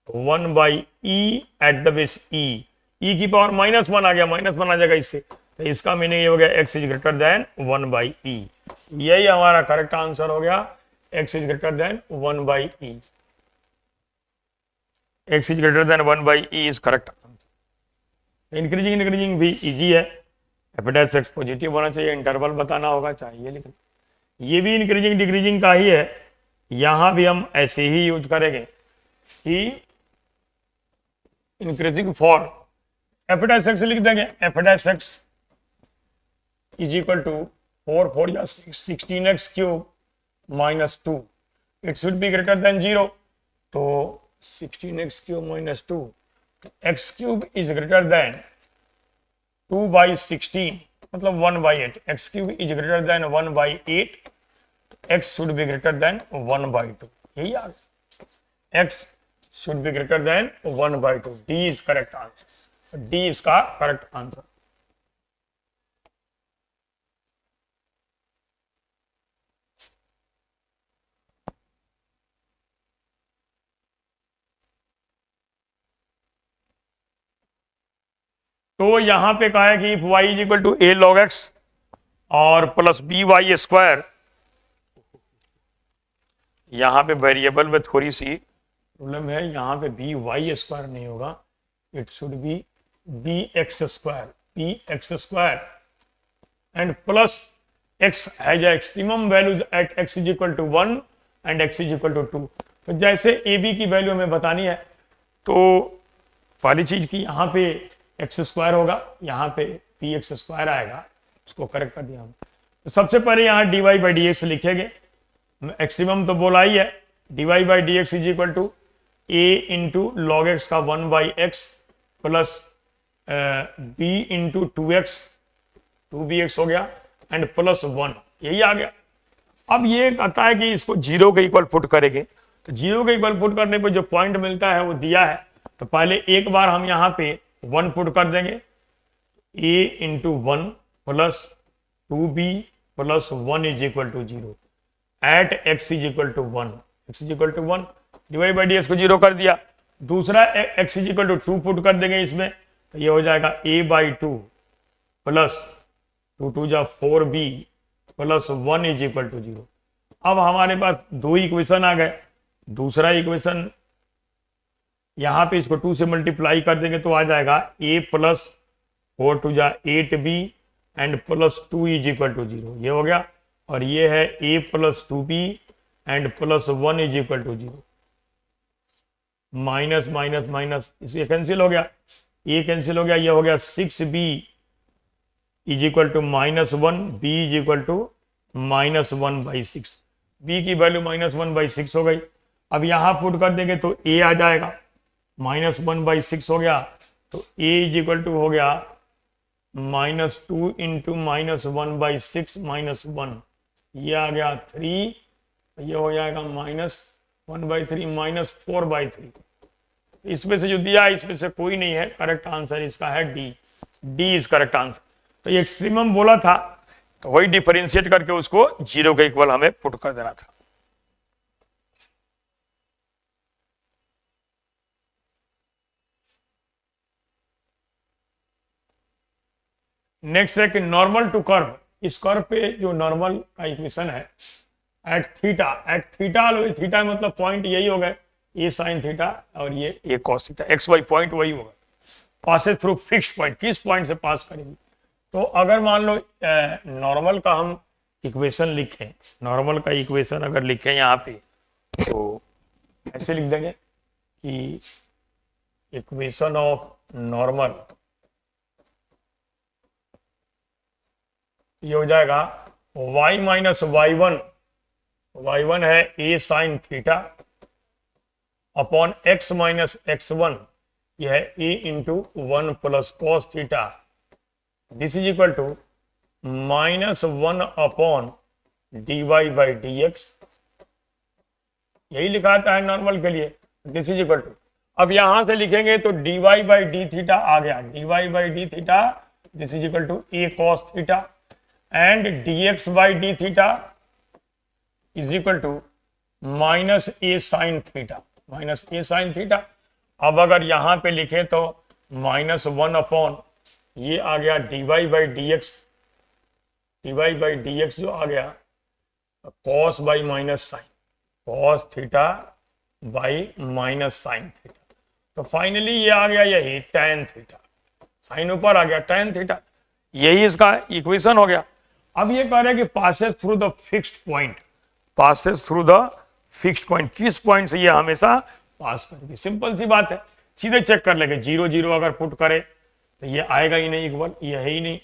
1 by e eight the base e की पावर -1 आ गया, -1 आ जाएगा इससे, तो इसका मीनिंग ये हो गया x is greater then 1 by e, यही हमारा करेक्ट आंसर हो गया, x is greater then 1 by e, x is greater then 1 by e is correct answer. Increasing decreasing भी इजी है, f डैश x पॉजिटिव होना चाहिए, इंटरवल बताना होगा, चाहिए लिखना, ये भी इंक्रीजिंग डिक्रीजिंग का ही है। यहां भी हम ऐसे ही यूज करेंगे कि increasing for f dash x लिख देंगे, f dash x is equal to 4 4 या 16x³ -2, it should be greater than 0, तो 16x cube minus 2, x cube is greater than 2/16, मतलब 1/8। X cube is greater than 1/8, x should be greater than 1/2। यही आ गया, x should be greater than 1/2। D is correct answer, d इसका correct answer. तो यहां पे कहा है कि y is equal to a log x और प्लस बी वाई स्क्वायर, यहां पे वेरिएबल में थोड़ी सी प्रॉब्लम है, यहां पे बी वाई स्क्वायर नहीं होगा, it should be b x square and plus x has extremum values at x is equal to 1 and x is equal to 2। तो जैसे ए बी की वैल्यू हमें बतानी है, तो पहली चीज की यहाँ पे एक्स स्क्वायर होगा, यहाँ पे पी एक्स स्क्वायर आएगा, उसको करेक्ट कर दिया हम। तो सबसे पहले यहाँ d Y by D x लिखेंगे, एक्सट्रीमम तो बोला ही है, d Y by D x is equal to a into log x का 1/x plus B into 2x, 2bx हो गया एंड प्लस 1, यही आ गया। अब ये कहता है कि इसको जीरो के इक्वल पुट करेंगे, तो जीरो के इक्वल पुट करने पर जो पॉइंट मिलता है वो दिया है, तो पहले एक बार हम यहाँ पे 1 पुट कर देंगे, a into 1 plus 2b plus 1 is equal to 0 at x is equal to 1, x is equal to 1, divide by D x को 0 कर दिया। दूसरा x is equal to 2 put कर देंगे इसमें, तो ये हो जाएगा a/2 प्लस 2 2 जा 4b plus 1 is equal to 0। अब हमारे पास दो इक्वेशन आ गए, दूसरा इक्वेशन यहां पे इसको 2 से मल्टीप्लाई कर देंगे तो आ जाएगा a प्लस 4 2 जा 8b and plus 2 is equal to 0, ये हो गया। और ये है a plus 2b and plus 1 is equal to 0, minus minus minus इसे कैंसिल हो गया, a कैंसिल हो गया, ये हो गया 6b is equal to -1, b is equal to -1/6, b की वैल्यू -1/6 हो गई। अब यहां पुट कर देंगे तो a आ जाएगा, -1/6 हो गया, तो a इज इक्वल टू हो गया -2 इंटू -1/6 -1, ये आ गया 3, ये हो जाएगा -1/3 -4/3। इसमें से जो दिया है इसमें से कोई नहीं है, करेक्ट आंसर इसका है D, D is correct answer. तो ये एक्सट्रीमम बोला था, तो वही डिफरेंशिएट करके उसको जीरो के इक्वल हमें पुट कर देना था। नेक्स्ट है कि नॉर्मल टू कर्व, इस कर्व पे जो नॉर्मल का इक्वेशन है एट थीटा लो, थीटा मतलब पॉइंट यही हो गए, ये साइन थीटा और ये cos theta, x y point वही होगा, पासेस थ्रू फिक्स्ड पॉइंट, किस पॉइंट से पास करेगी। तो अगर मान लो नॉर्मल का हम इक्वेशन लिखें, नॉर्मल का इक्वेशन अगर लिखें यहाँ पे, तो ऐसे लिख देंगे कि इक्वेशन ऑफ नॉर्मल ये हो जाएगा y माइनस y1 है a sine theta upon x minus x1, यह है a into 1 plus cos theta, this is equal to -1 upon dy by D x, यही लिखा आता है नॉर्मल के लिए, दिस इज इक्वल टू। अब यहां से लिखेंगे तो dy बाई डी थीटा आ गया, dy by d theta this is equal to a cos theta and dx by d theta is equal to minus a sine theta, अब अगर यहां पे लिखे तो -1 अपॉन ये आ गया dy बाई डी एक्स जो आ गया cos by minus sine, cos theta by minus sine theta, तो फाइनली ये आ गया यही tan थीटा, साइन ऊपर आ गया tan थीटा, यही इसका इक्वेशन हो गया। अब ये कह रहे हैं कि passes through the fixed point, passes through the fixed point, किस पॉइंट से ये हमेशा पास करेगी। सिंपल सी बात है, सीधे चेक कर लेंगे, 0 0 अगर पुट करे तो ये आएगा ही नहीं इक्वल, ये है ही नहीं।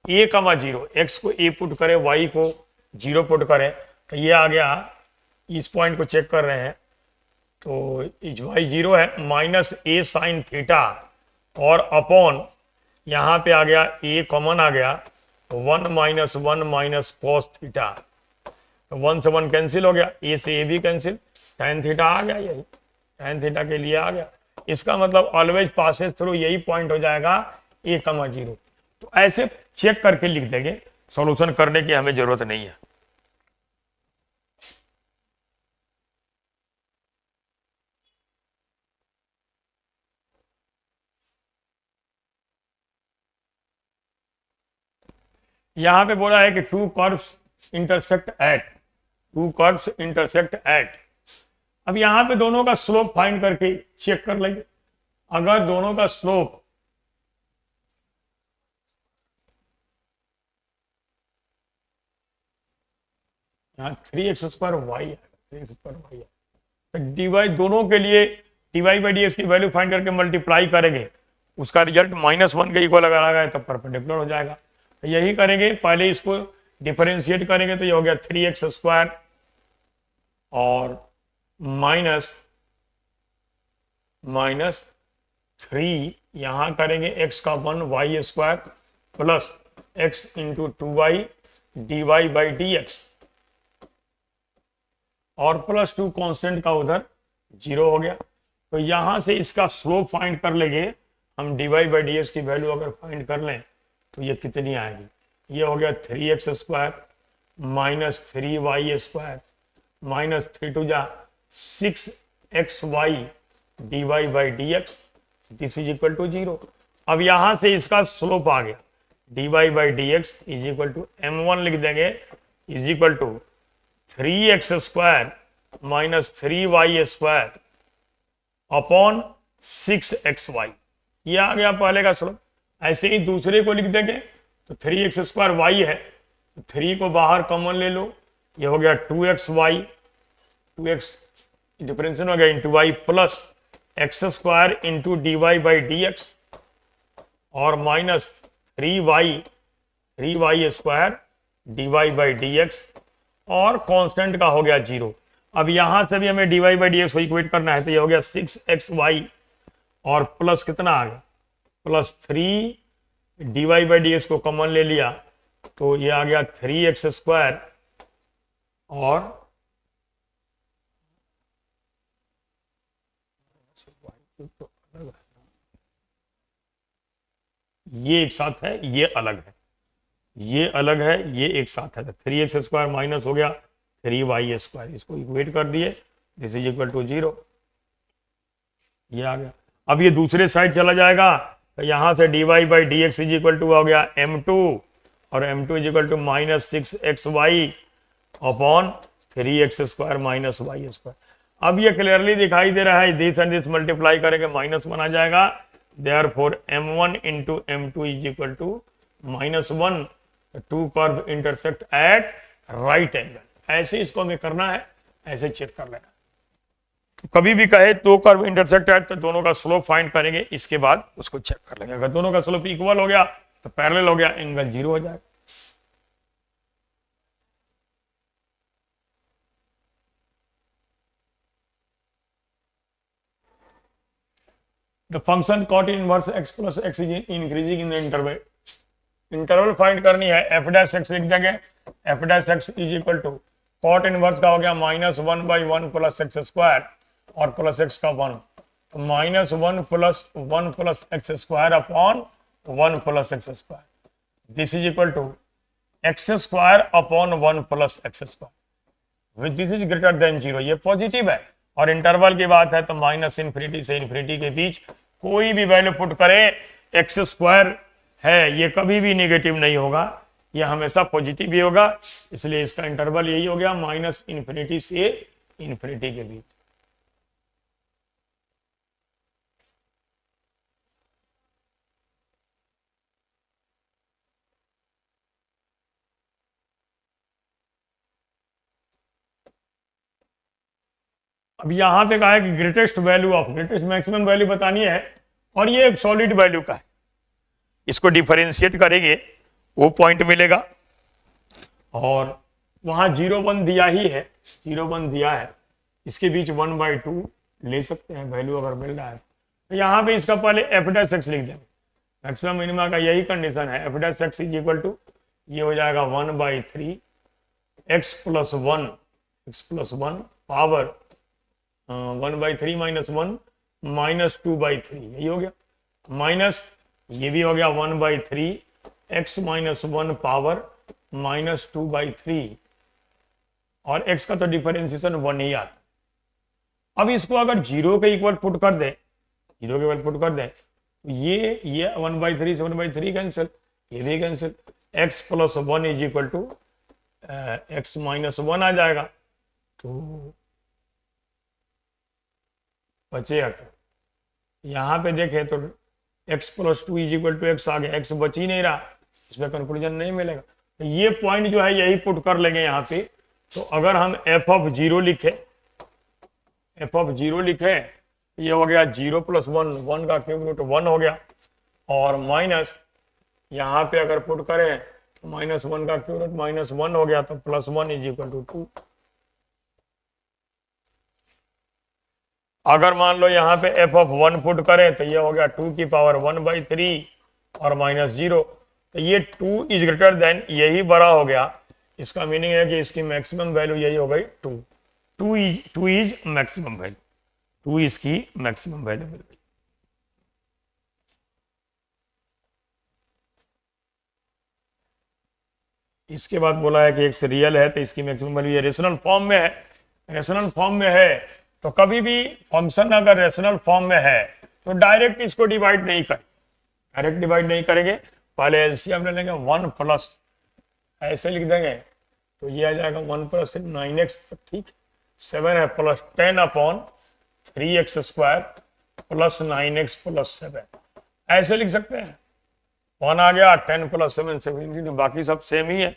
a, 0 x को a पुट करे, y को 0 पुट करे, तो ये आ गया, इस पॉइंट को चेक कर रहे हैं, तो इच वाई 0 है, माइनस ए साइन थीटा और अपॉन यहां पे आ गया ए कॉमन आ गया, 1 माइनस 1 माइनस कॉस थीटा, तो 1 से 1 कैंसिल हो गया, ए से ए भी कैंसिल, tan थीटा आ गया, यही tan थीटा के लिए आ गया। इसका मतलब ऑलवेज पासेस थ्रू यही पॉइंट हो जाएगा ए कमा 0। तो ऐसे चेक करके लिख देंगे, सॉल्यूशन करने की हमें जरूरत नहीं है। यहां पे बोला है कि टू कर्व्स इंटरसेक्ट एट। अब यहां पे दोनों का स्लोप फाइंड करके चेक कर लेंगे। अगर दोनों का स्लोप यहाँ 3x² वाई है, 3x² वाई है, तो डीवाई दोनों के लिए डीवाई बाई डी एक्स की वैल्यू फाइंड करके मल्टीप्लाई करेंगे, उसका रिजल्ट -1 के इक्वल अगर आ गया तो परपेंडिकुलर हो जाएगा। तो यही करेंगे, पहले इसको डिफरेंशिएट करेंगे तो ये हो गया 3x² और -3 यहां करेंगे x का 1 y² plus x into 2y dy by D X और +2 कांस्टेंट का उधर 0 हो गया। तो यहां से इसका स्लोप फाइंड कर लेंगे हम, dy बाई डी एक्स की वैल्यू अगर फाइंड कर लें तो ये कितनी आएगी, ये हो गया 3x² minus 3y² minus 3 to जा 6xy dy by D x, this is equal to 0। अब यहां से इसका स्लोप आ गया, dy by D x is equal to m1 लिख देंगे, is equal to 3x² minus 3y² upon 6xy, ये आ गया पहले का स्लोप। ऐसे ही दूसरे को लिख देंगे, तो 3x² y है, तो 3 को बाहर कॉमन ले लो, ये हो गया 2xy, 2x डिफरेंशियल हो गया into y plus x² into dy by D X और minus 3y² dy by D X और कांस्टेंट का हो गया 0। अब यहां से भी हमें dy बाई डी एक्स को इक्वेट करना है, तो ये हो गया 6xy और प्लस कितना आ गया, plus 3 dy by D x को कॉमन ले लिया, तो ये आ गया 3x² और ये एक साथ है, ये अलग है, ये अलग है, ये एक साथ है, तो 3x² माइनस हो गया 3y², इसको इक्वेट कर दिए, दिस इज इक्वल टू 0, ये आ गया। अब ये दूसरे साइड चला जाएगा, तो यहां से dy by D x is equal to हो गया m2 और m2 is equal to minus 6xy upon 3x² minus y²। अब ये क्लियरली दिखाई दे रहा है, दिस एंड दिस मल्टीप्लाई करेंगे -1 आ जाएगा, therefore m1 into m2 is equal to -1, two curve intersect at right angle. ऐसे इसको हमें करना है, ऐसे चेक कर लेना। तो कभी भी कहे दो कर्व इंटरसेक्ट एट, तो दोनों का स्लोप फाइंड करेंगे, इसके बाद उसको चेक कर लेंगे। अगर दोनों का स्लोप इक्वल हो गया तो पैरेलल हो गया, एंगल 0 हो जाएगा। The function cot inverse x plus x is increasing in the interval. Interval find करनी है, f' लिख देंगे, f' is equal to cot inverse का हो गया -1 बाई 1 प्लस x² और प्लस x का 1, तो -1 plus 1 plus x² upon 1 plus x², this is equal to x² upon 1 plus x², which this is greater than 0, ये positive है। और interval की बात है तो -∞ से ∞ के बीच कोई भी वैल्यू पुट करें, x² है, ये कभी भी नेगेटिव नहीं होगा, ये हमेशा पॉजिटिव ही होगा, इसलिए इसका इंटरवल यही हो गया -∞ से ∞ के बीच। अब यहां पे कहा है कि ग्रेटेस्ट मैक्सिमम वैल्यू बतानी है, और ये सॉलिड वैल्यू का है, इसको डिफरेंशिएट करेंगे वो पॉइंट मिलेगा, और वहां 0 1 दिया ही है, 0 1 दिया है, इसके बीच 1/2 ले सकते हैं वैल्यू अगर मिल रहा है। तो यहाँ पे इसका पहले एफ डैश एक्स लिख देंगे। मैक्सिमम मिनिमा का यही कंडीशन है, f dash x is equal to ये हो जाएगा 1/3 x प्लस वन पावर 1/3 -1 -2/3, यही हो गया। माइनस ये भी हो गया 1/3 x -1 पावर -2/3, और x का तो डिफरेंशिएशन 1 ही आता। अब इसको अगर जीरो के इक्वल पुट कर दे, जीरो के इक्वल पुट कर दे, तो ये 1/3 से 1/3 कैंसिल, ये भी cancel, x plus 1 is equal to x -1 आ जाएगा। तो बचेगा क्या? यहाँ पे देखें तो x plus 2 is equal to x आ गया, x बच ही नहीं रहा, इसमें कंक्लूजन नहीं मिलेगा। तो ये पॉइंट जो है यही पुट कर लेंगे यहाँ पे। तो अगर हम f ऑफ 0 लिखे, ये हो गया 0 + 1, 1 का क्यूब रूट 1 हो गया, और माइनस यहाँ पे अगर पुट करें तो -1 का क्यूब रूट -1 हो गया, तो +1 इज इक्वल टू 2। अगर मान लो यहाँ पे f ऑफ 1 पुट करें तो ये हो गया 2 की पावर 1/3 और -0, तो ये 2 इज ग्रेटर देन, यही बड़ा हो गया। इसका मीनिंग है कि इसकी मैक्सिमम वैल्यू यही हो गई 2। 2 इज मैक्सिमम वैल्यू, 2 इसकी मैक्सिमम वैल्यू मिल गई। इसके बाद बोला है कि x रियल है तो इसकी मैक्सिमम वैल्यू, ये रेशनल फॉर्म में है। रेशनल फॉर्म में है तो कभी भी फंक्शन अगर रेशनल फॉर्म में है तो डायरेक्ट इसको डिवाइड नहीं करें, डायरेक्ट डिवाइड नहीं करेंगे, पहले एलसीएम ले लेंगे, 1 प्लस ऐसे लिख देंगे, तो ये आ जाएगा 1 + 9x, ठीक, 7 है प्लस 10/3x² प्लस 9x + 7, ऐसे लिख सकते हैं। 1 आ गया, 10 + 7 17, बाकी सब सेम ही है।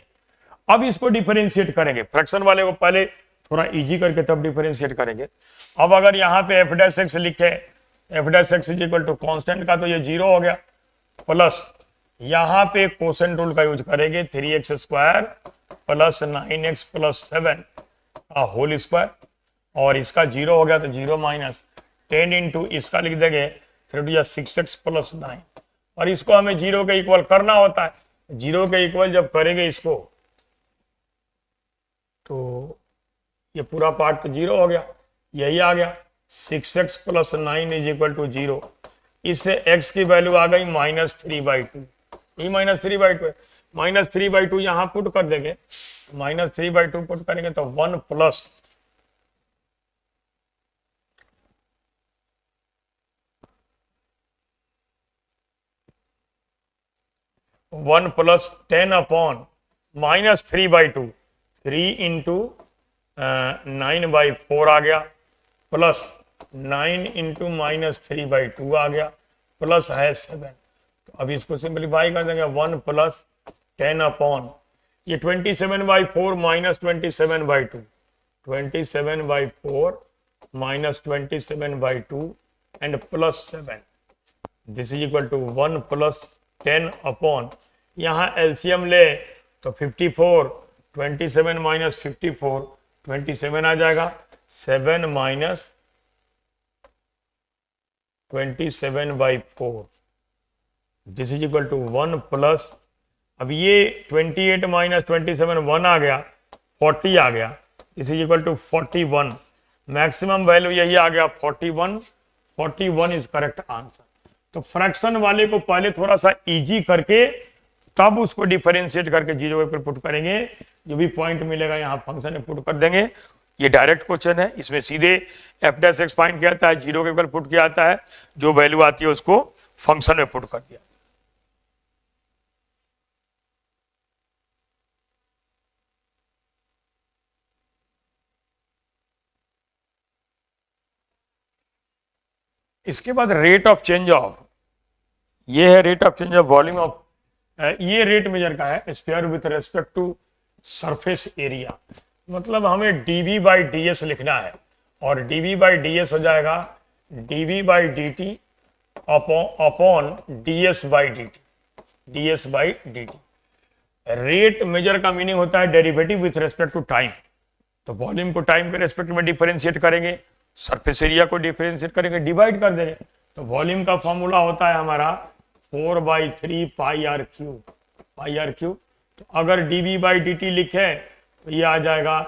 अब इसको डिफरेंशिएट करेंगे, फ्रैक्शन वाले को पहले थोड़ा इजी करके तब डिफरेंशिएट करेंगे। अब अगर यहाँ पे f डैश एक्स लिखे, f dash x is equal to constant का तो ये 0 हो गया, प्लस यहाँ पे कोसेंट रूल का यूज करेंगे, 3x² प्लस 9x + 7 का होल स्क्वायर, और इसका 0 हो गया तो 0 माइनस 10 इंटू इसका लिख देंगे 6x + 9, और इसको हमें 0 के इक्वल करना होता है। 0 के इक्वल जब करेंगे इसको तो ये पूरा पार्ट तो 0 हो गया, यही आ गया 6x + 9 इज इक्वल टू 0। इससे x की वैल्यू आ गई -3/2, ये -3/2 है, -3/2 यहाँ पुट कर देंगे, -3/2 पुट करेंगे तो 1 + 10/- -3/2, 3 इंटू 9/4 आ गया, प्लस 9 इंटू -3/2 आ गया, प्लस है 7। तो अब इसको सिंप्लीफाई कर देंगे, 1 + 10/, ये 27/4 -27/2, 27/4 -27/2 and plus 7, this is equal to 1 + 10/, यहाँ एलसीएम ले तो 54, 27 - 54 27 आ जाएगा, 7 - 27/4, this is equal to 1 plus, अब ये 28 - 27 1 आ गया, 40 आ गया, this is equal to 41, maximum value यही आ गया 41 इज करेक्ट आंसर। तो फ्रैक्शन वाले को पहले थोड़ा सा इजी करके तब उसको डिफरेंशिएट करके 0 पे पुट करेंगे, जो भी पॉइंट मिलेगा यहाँ फंक्शन में पुट कर देंगे। ये डायरेक्ट क्वेश्चन है, इसमें सीधे f डैश एक्स फाइंड किया जाता है, 0 के ऊपर पुट किया जाता है, जो वैल्यू आती है उसको फंक्शन में पुट कर दिया। इसके बाद रेट ऑफ चेंज ऑफ, ये है rate of change of volume of, ये रेट मेजर का है sphere with respect to surface area, मतलब हमें dv/ds लिखना है, और dv/ds हो जाएगा dv/dt upon ds/dt। Rate measure का मीनिंग होता है derivative with respect to time, तो वॉल्यूम को टाइम के रेस्पेक्ट में डिफरेंशिएट करेंगे सरफेस एरिया को डिफरेंशिएट करेंगे, डिवाइड कर देंगे, तो वॉल्यूम का फॉर्मूला होता है हमारा 4/3 पाई आर क्यूब। तो अगर dv बाई डी टी लिखे तो ये आ जाएगा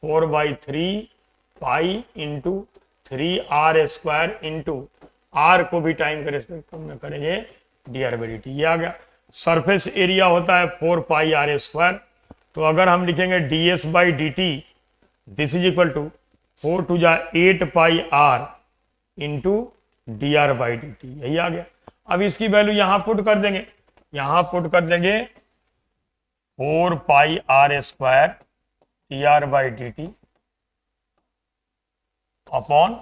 4/3 pi into 3r² into are को भी टाइम के रेस्पेक्ट में करेंगे dr/dt। ये आ गया। सरफेस एरिया होता है 4 पाई r²। तो अगर हम लिखेंगे ds/dt this is equal to 4 two जा 8 पाई r इंटू dr/dt, यही आ गया। अब इसकी वैल्यू यहां पुट कर देंगे, 4 पाई r² dr/dt अपॉन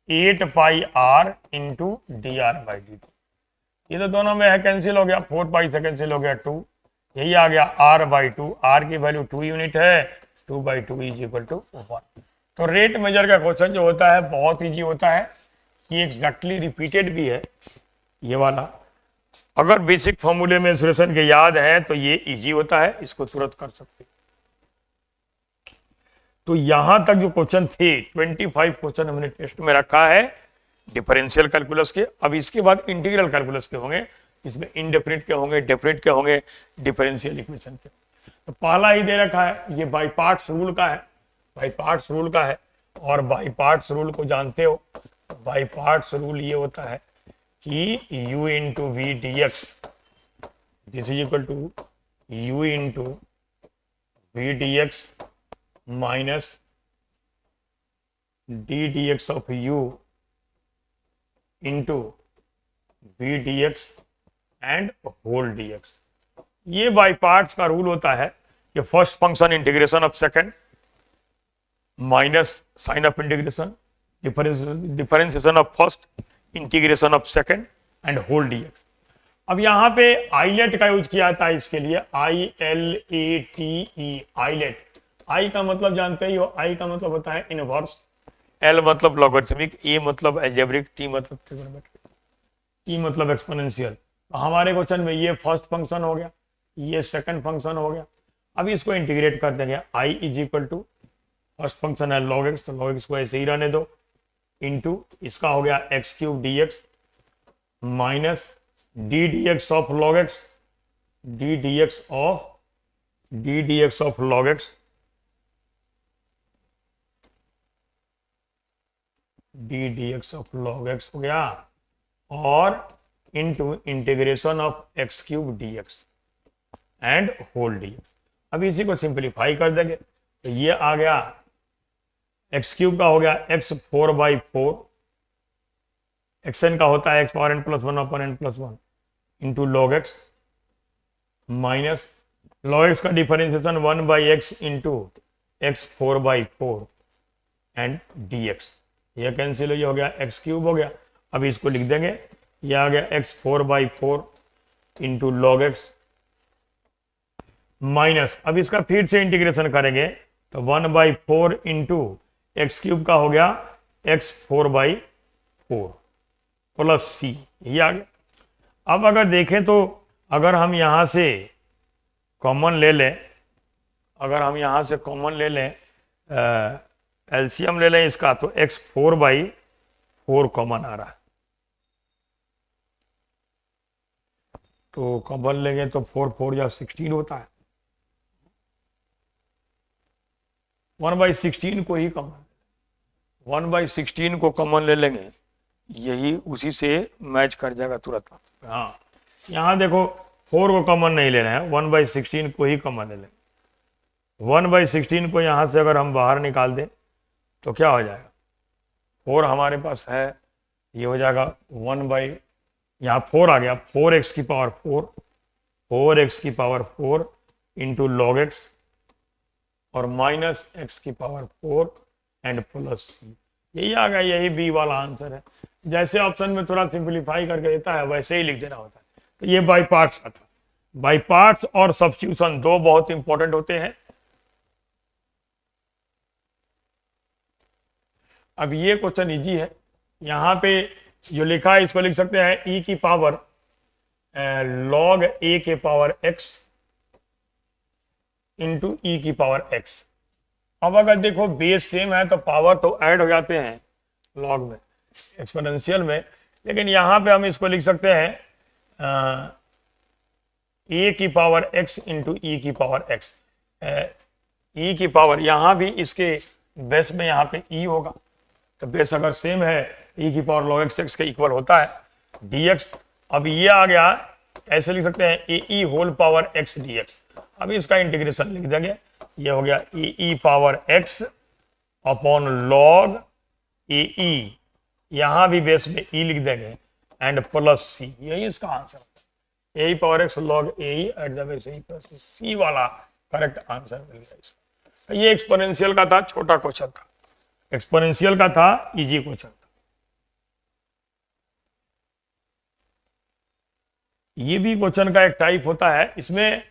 8 पाई r इंटू dr/dt। ये तो दोनों में है, कैंसिल हो गया, 4 पाई से कैंसिल हो गया 2, यही आ गया r/2। r की वैल्यू 2 यूनिट है, 2/2 इज इक्वल टू 1। तो रेट मेजर का क्वेश्चन जो होता है बहुत इजी होता है, ये एग्जैक्टली रिपीटेड भी है ये वाला। अगर बेसिक फॉर्मूले में सॉल्यूशन के याद है तो ये इजी होता है, इसको तुरंत कर सकते। तो यहां तक जो क्वेश्चन थे 25 क्वेश्चन हमने टेस्ट में रखा है डिफरेंशियल कैलकुलस के। अब इसके बाद इंटीग्रल कैलकुलस के होंगे, इसमें इनडेफिनिट के होंगे, डेफिनिट के होंगे, डिफरेंशियल इक्वेशन के। तो पहला ही दे रखा है, ये बाई पार्ट्स रूल का है, बाई पार्ट्स रूल का है। और बाई पार्ट्स रूल को जानते हो, बाई पार्ट्स रूल ये होता है कि u into v d x this is equal to u into v d x minus d d x of u into v d x and whole d x. ये by parts का rule होता है कि first function integration of second minus sign of integration differentiation of first integration of second and whole d x. अब यहां पे islet का use किया जाता है इसके लिए, ILATE आइलेट। आई का मतलब जानते ही हो, आई का मतलब होता है इनवर्स, एल मतलब लॉगरिथमिक, ए मतलब अलजेब्रिक, टी मतलब ट्रिग्नोमेट्रिक, ई मतलब एक्सपोनेंशियल। हमारे क्वेश्चन में ये फर्स्ट फंक्शन हो गया, ये सेकंड फंक्शन हो गया। अब इसको इंटीग्रेट कर देंगे, I is equal to first function है log x, तो log x को ऐसे ही रहने दो, इंटू इसका हो गया x³ dx minus d d x of log x, d d x of log x d d x of log x हो गया, और into integration of x³ dx and whole dx। अब इसी को सिंप्लीफाई कर देंगे, तो ये आ गया x³ का हो गया x4/4, xn का होता है x power n plus 1 upon n plus 1 into log x minus log x का differentiation 1/x into x4/4 and dx। ये कैंसिल हो गया, x³ हो गया। अब इसको लिख देंगे, ये आ गया x4/4 into log x minus, अब इसका फिर से इंटीग्रेशन करेंगे तो 1/4 इंटू x³ का हो गया x4/4 प्लस c, ये आ गया। अब अगर देखें तो अगर हम यहां से कॉमन ले लें, एलसीएम ले लें इसका, तो x4/4 कॉमन आ रहा है, तो कॉमन लेंगे तो 4 या 16 होता है, 1/16 को ही कॉमन, 1/16 को कॉमन ले लेंगे, यही उसी से मैच कर जाएगा तुरंत। हाँ, यहाँ देखो 4 को कॉमन नहीं लेना है, 1/16 को ही कॉमन ले लेंगे। 1/16 को यहाँ से अगर हम बाहर निकाल दें तो क्या हो जाएगा, 4 हमारे पास है, ये हो जाएगा 1 यहाँ 4 आ गया, 4x की पावर 4 इंटू log x और माइनस x की पावर 4 एंड प्लस c, यही आ गया, यही बी वाला आंसर है। जैसे ऑप्शन में थोड़ा सिंप्लीफाई करके देता है वैसे ही लिख देना होता है। तो ये बाई पार्ट्स का था। बाई पार्ट्स और सब्स्टिट्यूशन दो बहुत इंपॉर्टेंट होते हैं। अब ये क्वेश्चन इजी है, यहां पे जो लिखा है इसको लिख सकते हैं e की पावर log a के पावर x इंटू e की पावर x। अब अगर देखो बेस सेम है तो पावर तो ऐड हो जाते हैं, लॉग में, एक्सपोनेंशियल में। लेकिन यहाँ पे हम इसको लिख सकते हैं ए की पावर एक्स इंटू ई की पावर एक्स। ई की पावर यहाँ भी इसके बेस में यहाँ पे ई होगा, तो बेस अगर सेम है ई की पावर लॉग एक्स एक्स के इक्वल होता है dx। अब ये आ गया, ऐसे लिख सकते हैं ए ई होल पावर एक्स dx। अब इसका इंटीग्रेशन लिख देंगे, ये हो गया ए ई power x upon log A ई, यहां भी बेस में ई लिख देंगे, एंड प्लस सी, यही इसका आंसर है। A power X log A E at the base plus C वाला करेक्ट आंसर मिल गया इसका। ये एक्सपोनेंशियल का था, छोटा क्वेश्चन था। एक्सपोनेंशियल का था, इजी क्वेश्चन था। ये भी क्वेश्चन का एक टाइप होता है, इसमें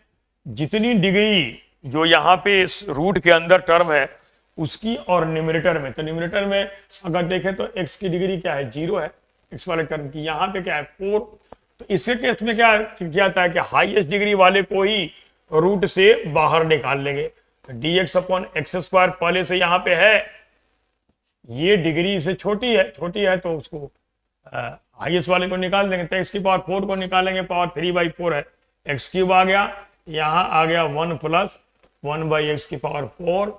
जितनी डिग्री जो यहाँ पे रूट के अंदर टर्म है उसकी, और न्यूमरेटर में, तो न्यूमरेटर में अगर देखें तो x की डिग्री क्या है, 0 है x वाले टर्म की, यहाँ पे क्या है 4। तो इसके केस में क्या किया जाता है कि हाईएस्ट डिग्री वाले को ही रूट से बाहर निकाल लेंगे। dx अपॉन एक्स स्क्वायर पहले से यहाँ पे है, ये डिग्री से छोटी है तो उसको हाईएस्ट वाले को निकाल देंगे, तो x की पावर 4 को निकालेंगे, पावर 3/4 है, एक्स क्यूब आ गया, यहाँ आ गया 1 प्लस 1/x की पावर 4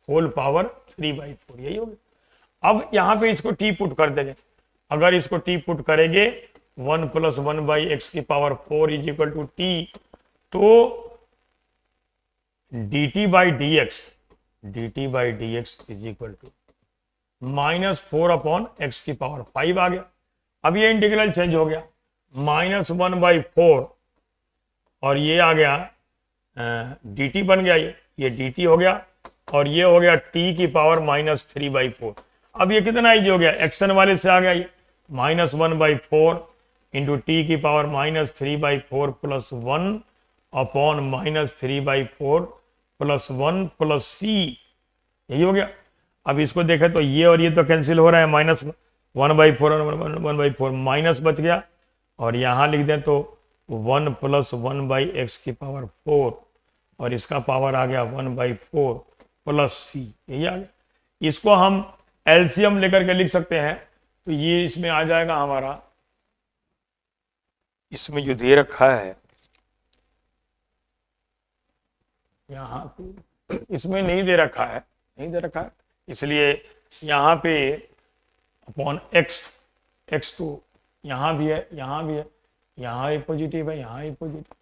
होल पावर 3/4, यही हो गया। अब यहाँ पे इसको t पुट कर देंगे, अगर इसको t पुट करेंगे 1 प्लस 1/x की power 4 is equal to t, तो dt by dx is equal to -4 upon x की पावर 5 आ गया। अब ये इंटीग्रल चेंज हो गया, -1/4 और ये आ गया dt बन गया, ये dt हो गया, और ये हो गया t की पावर -3/4। अब ये कितना इजी हो गया, एक्शन वाले से आ गया, ये -1/4 इंटू टी की power -3/4 plus 1 upon -3/4 plus 1 plus C, यही हो गया। अब इसको देखें तो ये और ये तो कैंसिल हो रहा है, -1/4 और 1/4 माइनस बच गया, और यहाँ लिख दें तो 1 प्लस 1/x की पावर 4, और इसका पावर आ गया 1/4 प्लस सी, यही आ गया। इसको हम एलसीएम लेकर के लिख सकते हैं, तो ये इसमें आ जाएगा हमारा, इसमें जो दे रखा है यहाँ पे, इसमें नहीं दे रखा है, इसलिए यहाँ पे अपॉन एक्स तो यहाँ भी है, यहाँ भी पॉजिटिव है, यहाँ भी पॉजिटिव,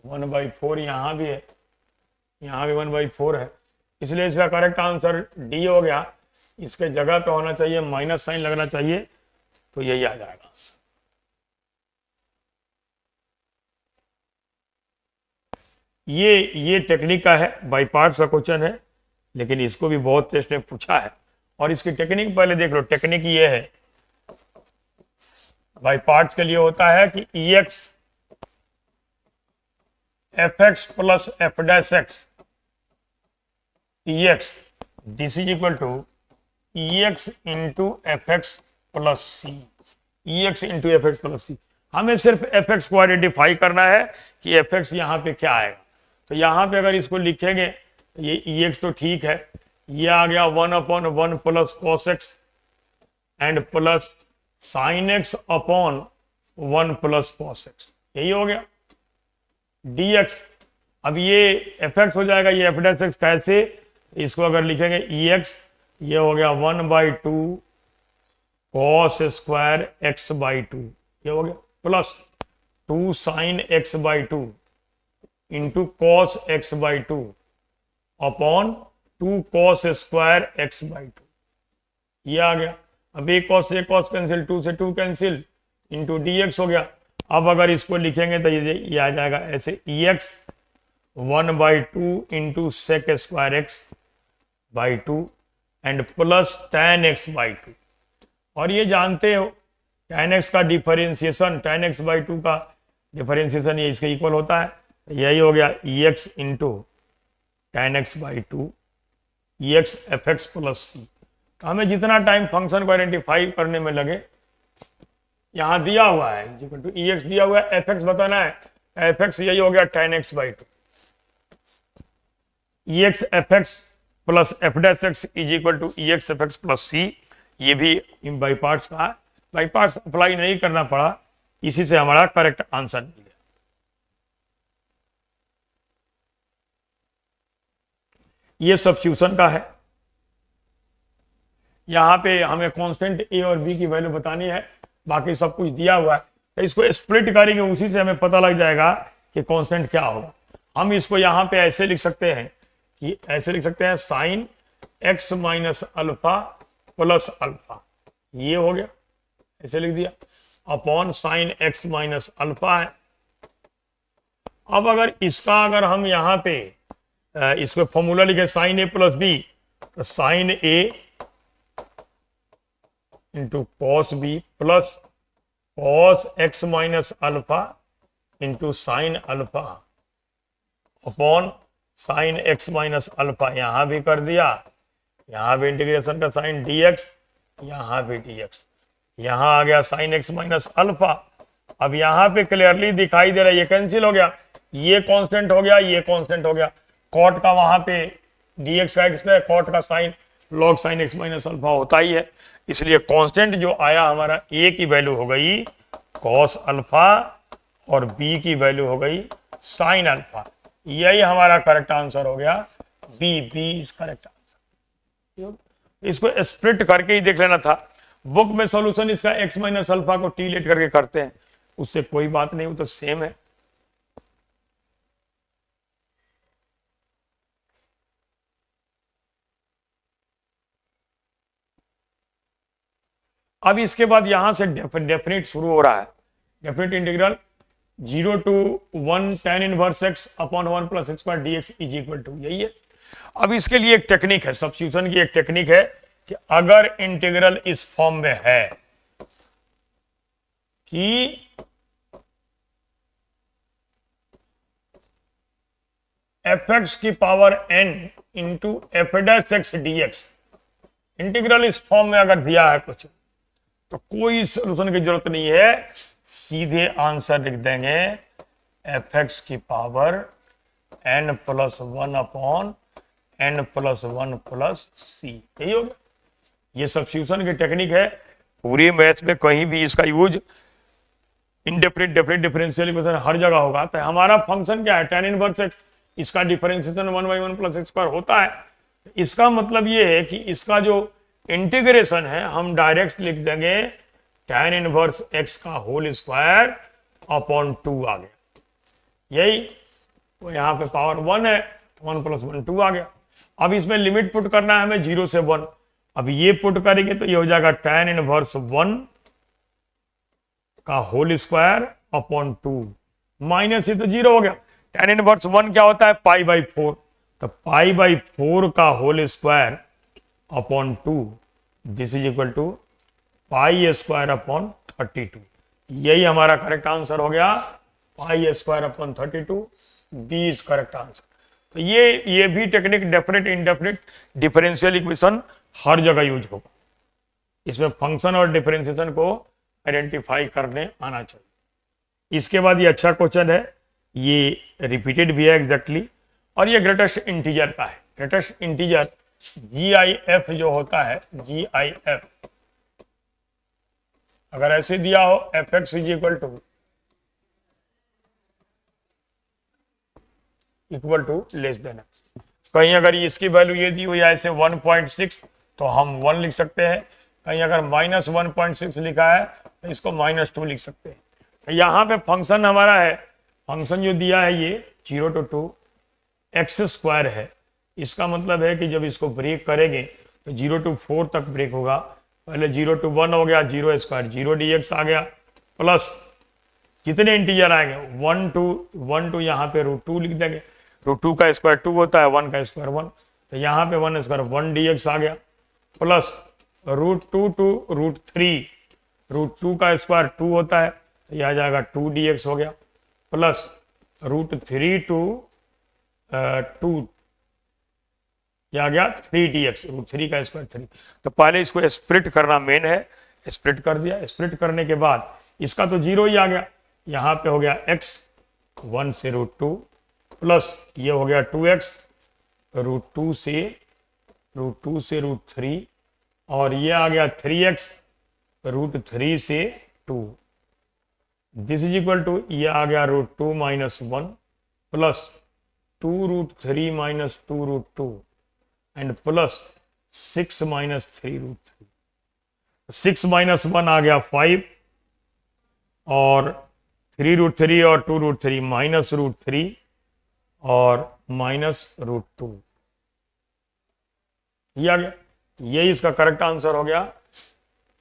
1/4 यहाँ भी है, यहाँ भी 1/4 है, इसलिए इसका करेक्ट आंसर डी हो गया। इसके जगह पे होना चाहिए माइनस साइन लगना चाहिए, तो यही आ जाएगा। ये टेक्निक का है, बाई पार्ट्स का क्वेश्चन है, लेकिन इसको भी बहुत टेस्ट में पूछा है, और इसकी टेक्निक पहले देख लो। टेक्निक ये है, बाई पार्ट्स के लिए होता है कि EX fx plus f dash X EX this is equal to EX into fx plus C, EX into fx plus C. हमें सिर्फ fx को आइडेंटिफाई करना है कि fx यहाँ पे क्या आएगा, तो यहाँ पे अगर इसको लिखेंगे, ये EX तो ठीक है, ये आ गया 1/1 plus cos x and plus sin x upon 1 plus cos x, यही हो गया dx। अब ये fx हो जाएगा, ये f डैश x कैसे, इसको अगर लिखेंगे EX, ये हो गया 1/2 cos स्क्वायर x/2, ये हो गया, plus 2 sin x/2 into cos x/2 upon 2 cos square x/2, ये आ गया। अब एक cos से cos कैंसिल, 2 से 2 कैंसिल, इंटू dx हो गया। अब अगर इसको लिखेंगे तो ये आ जाएगा ऐसे, EX 1/2 into sec square x/2 and plus tan x/2, और ये जानते हो tan x का डिफरेंशिएशन, tan x/2 का डिफरेंशिएशन ये इसके इक्वल होता है, यही हो गया EX into tan x/2 EX fx plus C. तो हमें जितना टाइम फंक्शन को आइडेंटिफाई करने में लगे, यहाँ दिया हुआ है EX दिया हुआ है, fx बताना है, fx यही हो गया tan x/2, EX fx plus f dash x is equal to EX fx plus C. ये भी बाई पार्ट्स का है, बाई पार्ट्स अप्लाई नहीं करना पड़ा, इसी से हमारा करेक्ट आंसर मिल गया। ये सब्स्टिट्यूशन का है। यहां पे हमें कांस्टेंट ए और बी की वैल्यू बतानी है, बाकी सब कुछ दिया हुआ है, तो इसको स्प्लिट करेंगे, उसी से हमें पता लग जाएगा कि कांस्टेंट क्या होगा। हम इसको यहां पे ऐसे लिख सकते हैं कि ऐसे लिख सकते हैं sine x minus alpha plus alpha, ये हो गया, ऐसे लिख दिया, upon sine x minus alpha है। अब अगर हम यहां पे इसको फॉर्मूला लिखे साइन ए प्लस बी, तो sine A into cos B plus cos X minus alpha into sine alpha upon sine x minus alpha, यहां भी कर दिया, यहां भी इंटीग्रेशन का साइन dx, यहां भी dx, यहां आ गया साइन एक्स माइनस अल्फा। अब यहां पे क्लियरली दिखाई दे रहा है, ये कैंसिल हो गया, ये कांस्टेंट हो गया, ये कांस्टेंट हो गया, कॉट का वहां पे dx का एक्स है, कॉट का sign log sine x minus alpha होता ही है, इसलिए कांस्टेंट जो आया हमारा ए की वैल्यू हो गई कॉस अल्फा और बी की वैल्यू हो गई साइन अल्फा। यही हमारा करेक्ट आंसर हो गया, बी इज करेक्ट आंसर। इसको स्प्लिट करके ही देख लेना था, बुक में सॉल्यूशन इसका एक्स माइनस अल्फा को टी लेट करके करते हैं, उससे कोई बात नहीं, वो तो सेम है। अब इसके बाद यहां से डेफिनेट शुरू हो रहा है, definite integral 0 to 1 tan inverse x upon 1 plus x square dx is equal to, यही है। अब इसके लिए एक टेक्निक है, सब्स्टिट्यूशन की एक टेक्निक है कि अगर इंटीग्रल इस फॉर्म में है कि fx की power n into f dash x dx, integral इस फॉर्म में अगर दिया है कुछ, तो कोई सोल्यूशन की जरूरत नहीं है, सीधे आंसर लिख देंगे एफ एक्स की power n plus 1 upon n plus 1 plus C, यही होगा। ये सब्स्टिट्यूशन की टेक्निक है, पूरे मैथ में कहीं भी इसका use indefinite definite differential equation हर जगह होगा। तो हमारा फंक्शन क्या है, tan इनवर्स x, इसका डिफरेंशिएशन 1/1 प्लस एक्स स्क्वायर होता है। इसका मतलब ये है कि इसका जो इंटीग्रेशन है हम डायरेक्ट लिख देंगे tan इनवर्स x का होल स्क्वायर अपॉन 2 आ गया, यही तो यहाँ पे पावर 1 है, 1 प्लस 1 2 आ गया। अब इसमें लिमिट पुट करना है हमें 0 से 1, अब ये पुट करेंगे तो ये हो जाएगा tan इनवर्स 1 का होल स्क्वायर अपॉन 2, माइनस ये तो 0 हो गया। tan इनवर्स 1 क्या होता है, π/4, तो π/4 का whole square upon 2, this is equal to pi square upon 32, यही हमारा करेक्ट आंसर हो गया, pi square upon 32, B is correct answer. तो ये भी technique definite indefinite differential equation हर जगह यूज होगा, इसमें फंक्शन और डिफरेंशिएशन को आइडेंटिफाई करने आना चाहिए। इसके बाद ये अच्छा क्वेश्चन है, ये रिपीटेड भी है एग्जैक्टली, और ये ग्रेटेस्ट इंटीजर का है। ग्रेटेस्ट इंटीजर GIF जो होता है, GIF अगर ऐसे दिया हो fx is equal to less than x, कहीं अगर इसकी वैल्यू ये दी हुई है ऐसे 1.6 तो हम 1 लिख सकते हैं, कहीं अगर -1.6 लिखा है तो इसको -2 लिख सकते हैं। तो यहाँ पे फंक्शन हमारा है, फंक्शन जो दिया है ये 0 to 2 एक्स स्क्वायर है, इसका मतलब है कि जब इसको ब्रेक करेंगे तो 0 to 4 तक ब्रेक होगा, पहले 0 to 1 हो गया 0 स्क्वायर 0 dx आ गया, प्लस कितने इंटीजर आएंगे 1 to यहाँ पे √2 लिख देंगे, √2 का स्क्वायर 2 होता है, 1 का स्क्वायर 1, तो यहाँ पे 1 स्क्वायर 1 dx आ गया, प्लस √2 to √3, √2 का स्क्वायर 2 होता है, तो यह आ जाएगा 2 dx हो गया, प्लस √3 to 2 यह आ गया 3 dx, √3 का स्क्वायर 3। तो पहले इसको स्प्लिट करना मेन है, स्प्लिट कर दिया, स्प्लिट करने के बाद इसका तो 0 ही आ गया, यहाँ पे हो गया x 1 से √2 प्लस ये हो गया 2x √2 से √3 और ये आ गया 3x √3 से 2। दिस इज इक्वल टू ये आ गया √2 - 1 प्लस 2√3 - 2√2 एंड प्लस 6 - 3√3। 6 - 1 आ गया 5 और 3√3 और 2√3 -√3 और -√2। ये आ गया, ये इसका करेक्ट आंसर हो गया।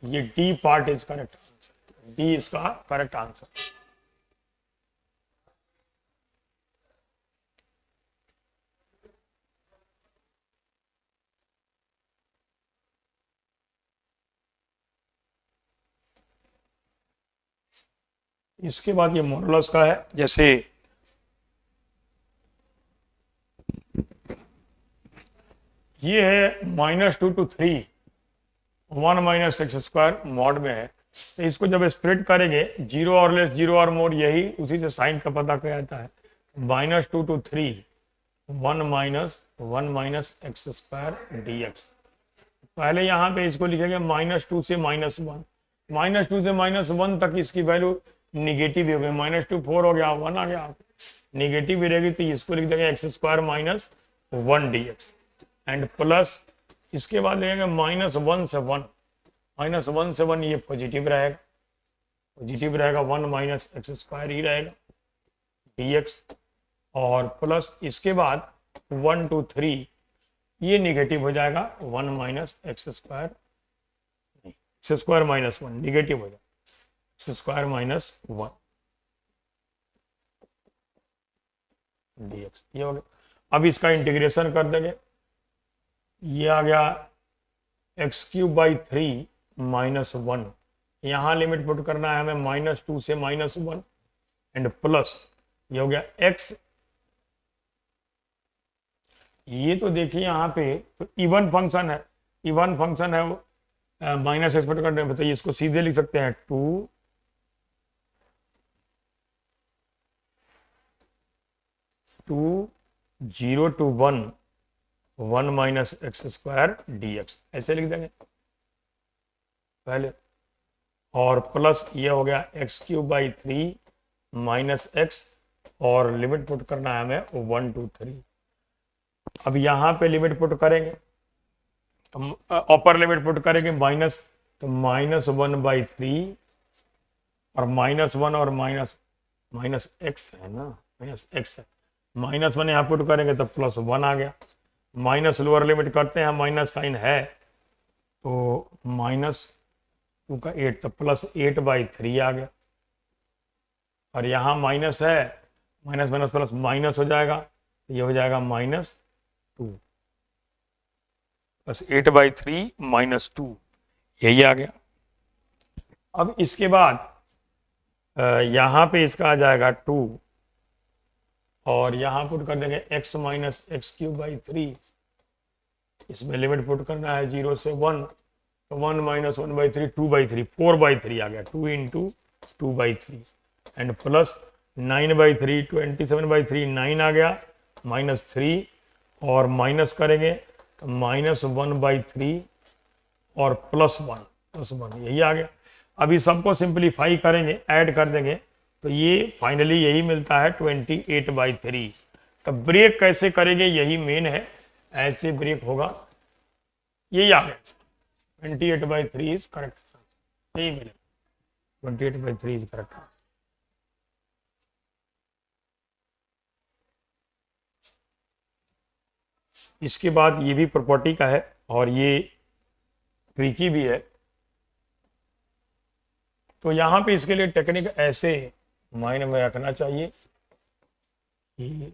ये D part is correct answer, d इसका करेक्ट आंसर। इसके बाद ये मॉडुलस का है, जैसे ये है -2 to 3 1 - x² मॉड में है। तो इसको जब स्प्लिट करेंगे 0 और लेस 0 और मोड, यही उसी से साइन का पता किया जाता है। -2 to 3 1 - 1 - x² dx। पहले यहाँ पे इसको लिखेंगे -2 से -1, -2 से -1 तक इसकी वैल्यू निगेटिव हो गई, -2 4 हो गया, 1 आ गया, निगेटिव भी रहेगी तो इसको लिख देंगे x² - 1 dx एंड प्लस इसके बाद लेंगे -1 से 1, -1 से 1 ये पॉजिटिव रहेगा, 1 - x² ही रहेगा dx और प्लस इसके बाद 1 to 3 ये निगेटिव हो जाएगा, 1 - x² x² - 1 निगेटिव हो जाएगा, x² - 1 dx। ये हो गया। अब इसका इंटीग्रेशन कर देंगे, ये आ गया x³ - 1, यहाँ लिमिट पुट करना है हमें -2 से -1 एंड प्लस ये हो गया x। ये तो देखिए यहाँ पे तो इवन फंक्शन है, इवन फंक्शन है वो माइनस एक्स पुट करने में, तो इसको सीधे लिख सकते हैं 2 0 to 1 1 - x² dx ऐसे लिख देंगे पहले, और प्लस ये हो गया x³ - x और लिमिट पुट करना है हमें 1 to 3। अब यहाँ पे लिमिट पुट करेंगे, अपर लिमिट पुट करेंगे माइनस, तो -1/3 और -1 और माइनस एक्स है ना, -x है, -1 यहाँ पुट करेंगे तो +1 आ गया, माइनस लोअर लिमिट करते हैं, माइनस साइन है तो -2 का 8 तो +8/3 आ गया, और यहाँ माइनस है, माइनस माइनस प्लस माइनस हो जाएगा, ये हो जाएगा -2 बस 8/3 -2 यही आ गया। अब इसके बाद यहाँ पे इसका आ जाएगा 2 और यहाँ पुट कर देंगे x - x³/3, इसमें लिमिट पुट करना है 0 से 1, तो 1 - 1/3 2/3 4/3 आ गया, 2 × 2/3 एंड प्लस 9/3 27/3 9 आ गया, -3 और माइनस करेंगे तो -1/3 और +1 यही आ गया। अभी सबको सिंपलीफाई करेंगे, ऐड कर देंगे तो ये फाइनली यही मिलता है 28/3। तो ब्रेक कैसे करेंगे यही मेन है, ऐसे ब्रेक होगा, यही आ गया 28/3 इज करेक्ट, यही मिलेगा 28/3 इज करेक्ट। इसके बाद ये भी प्रॉपर्टी का है और ये ट्रिकी भी है, तो यहाँ पे इसके लिए टेक्निक ऐसे माइंड में रखना चाहिए कि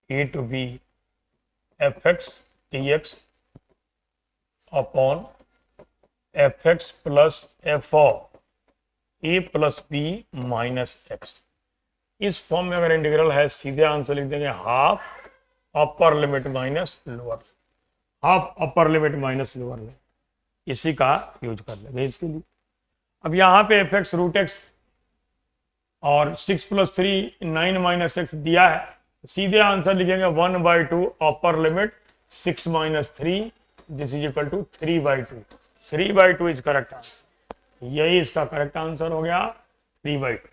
a to b fx dx upon fx plus f of a plus b minus x, इस फॉर्म में अगर इंटीग्रल है सीधे आंसर लिख देंगे half upper limit minus lower, half upper limit minus lower limit. इसी का यूज कर लेंगे इसके लिए। अब यहाँ पे एफ एक्स रूट एक्स और 6 + 3 9 - x दिया है, सीधे आंसर लिखेंगे 1/2 upper limit 6 - 3 this is equal to 3/2। 3/2 is correct answer, यही इसका करेक्ट आंसर हो गया 3/2।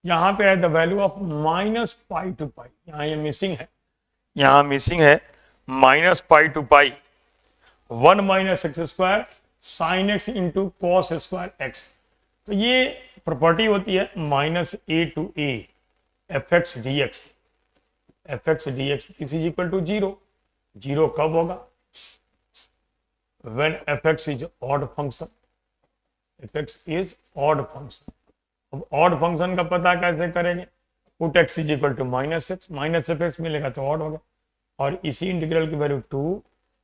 यहां पे है द वैल्यू ऑफ -π to π, यहां ये मिसिंग है, यहां मिसिंग है -π to π 1 - x² sin x into cos square x. तो ये प्रॉपर्टी होती है -a to a fx dx, fx dx this is equal to 0। 0 कब होगा? when fx is odd function, fx is odd function। अब ऑड फंक्शन का पता कैसे करेंगे? Put x is equal to -x, -fx मिलेगा तो ऑड होगा, और इसी इंटीग्रल की value 2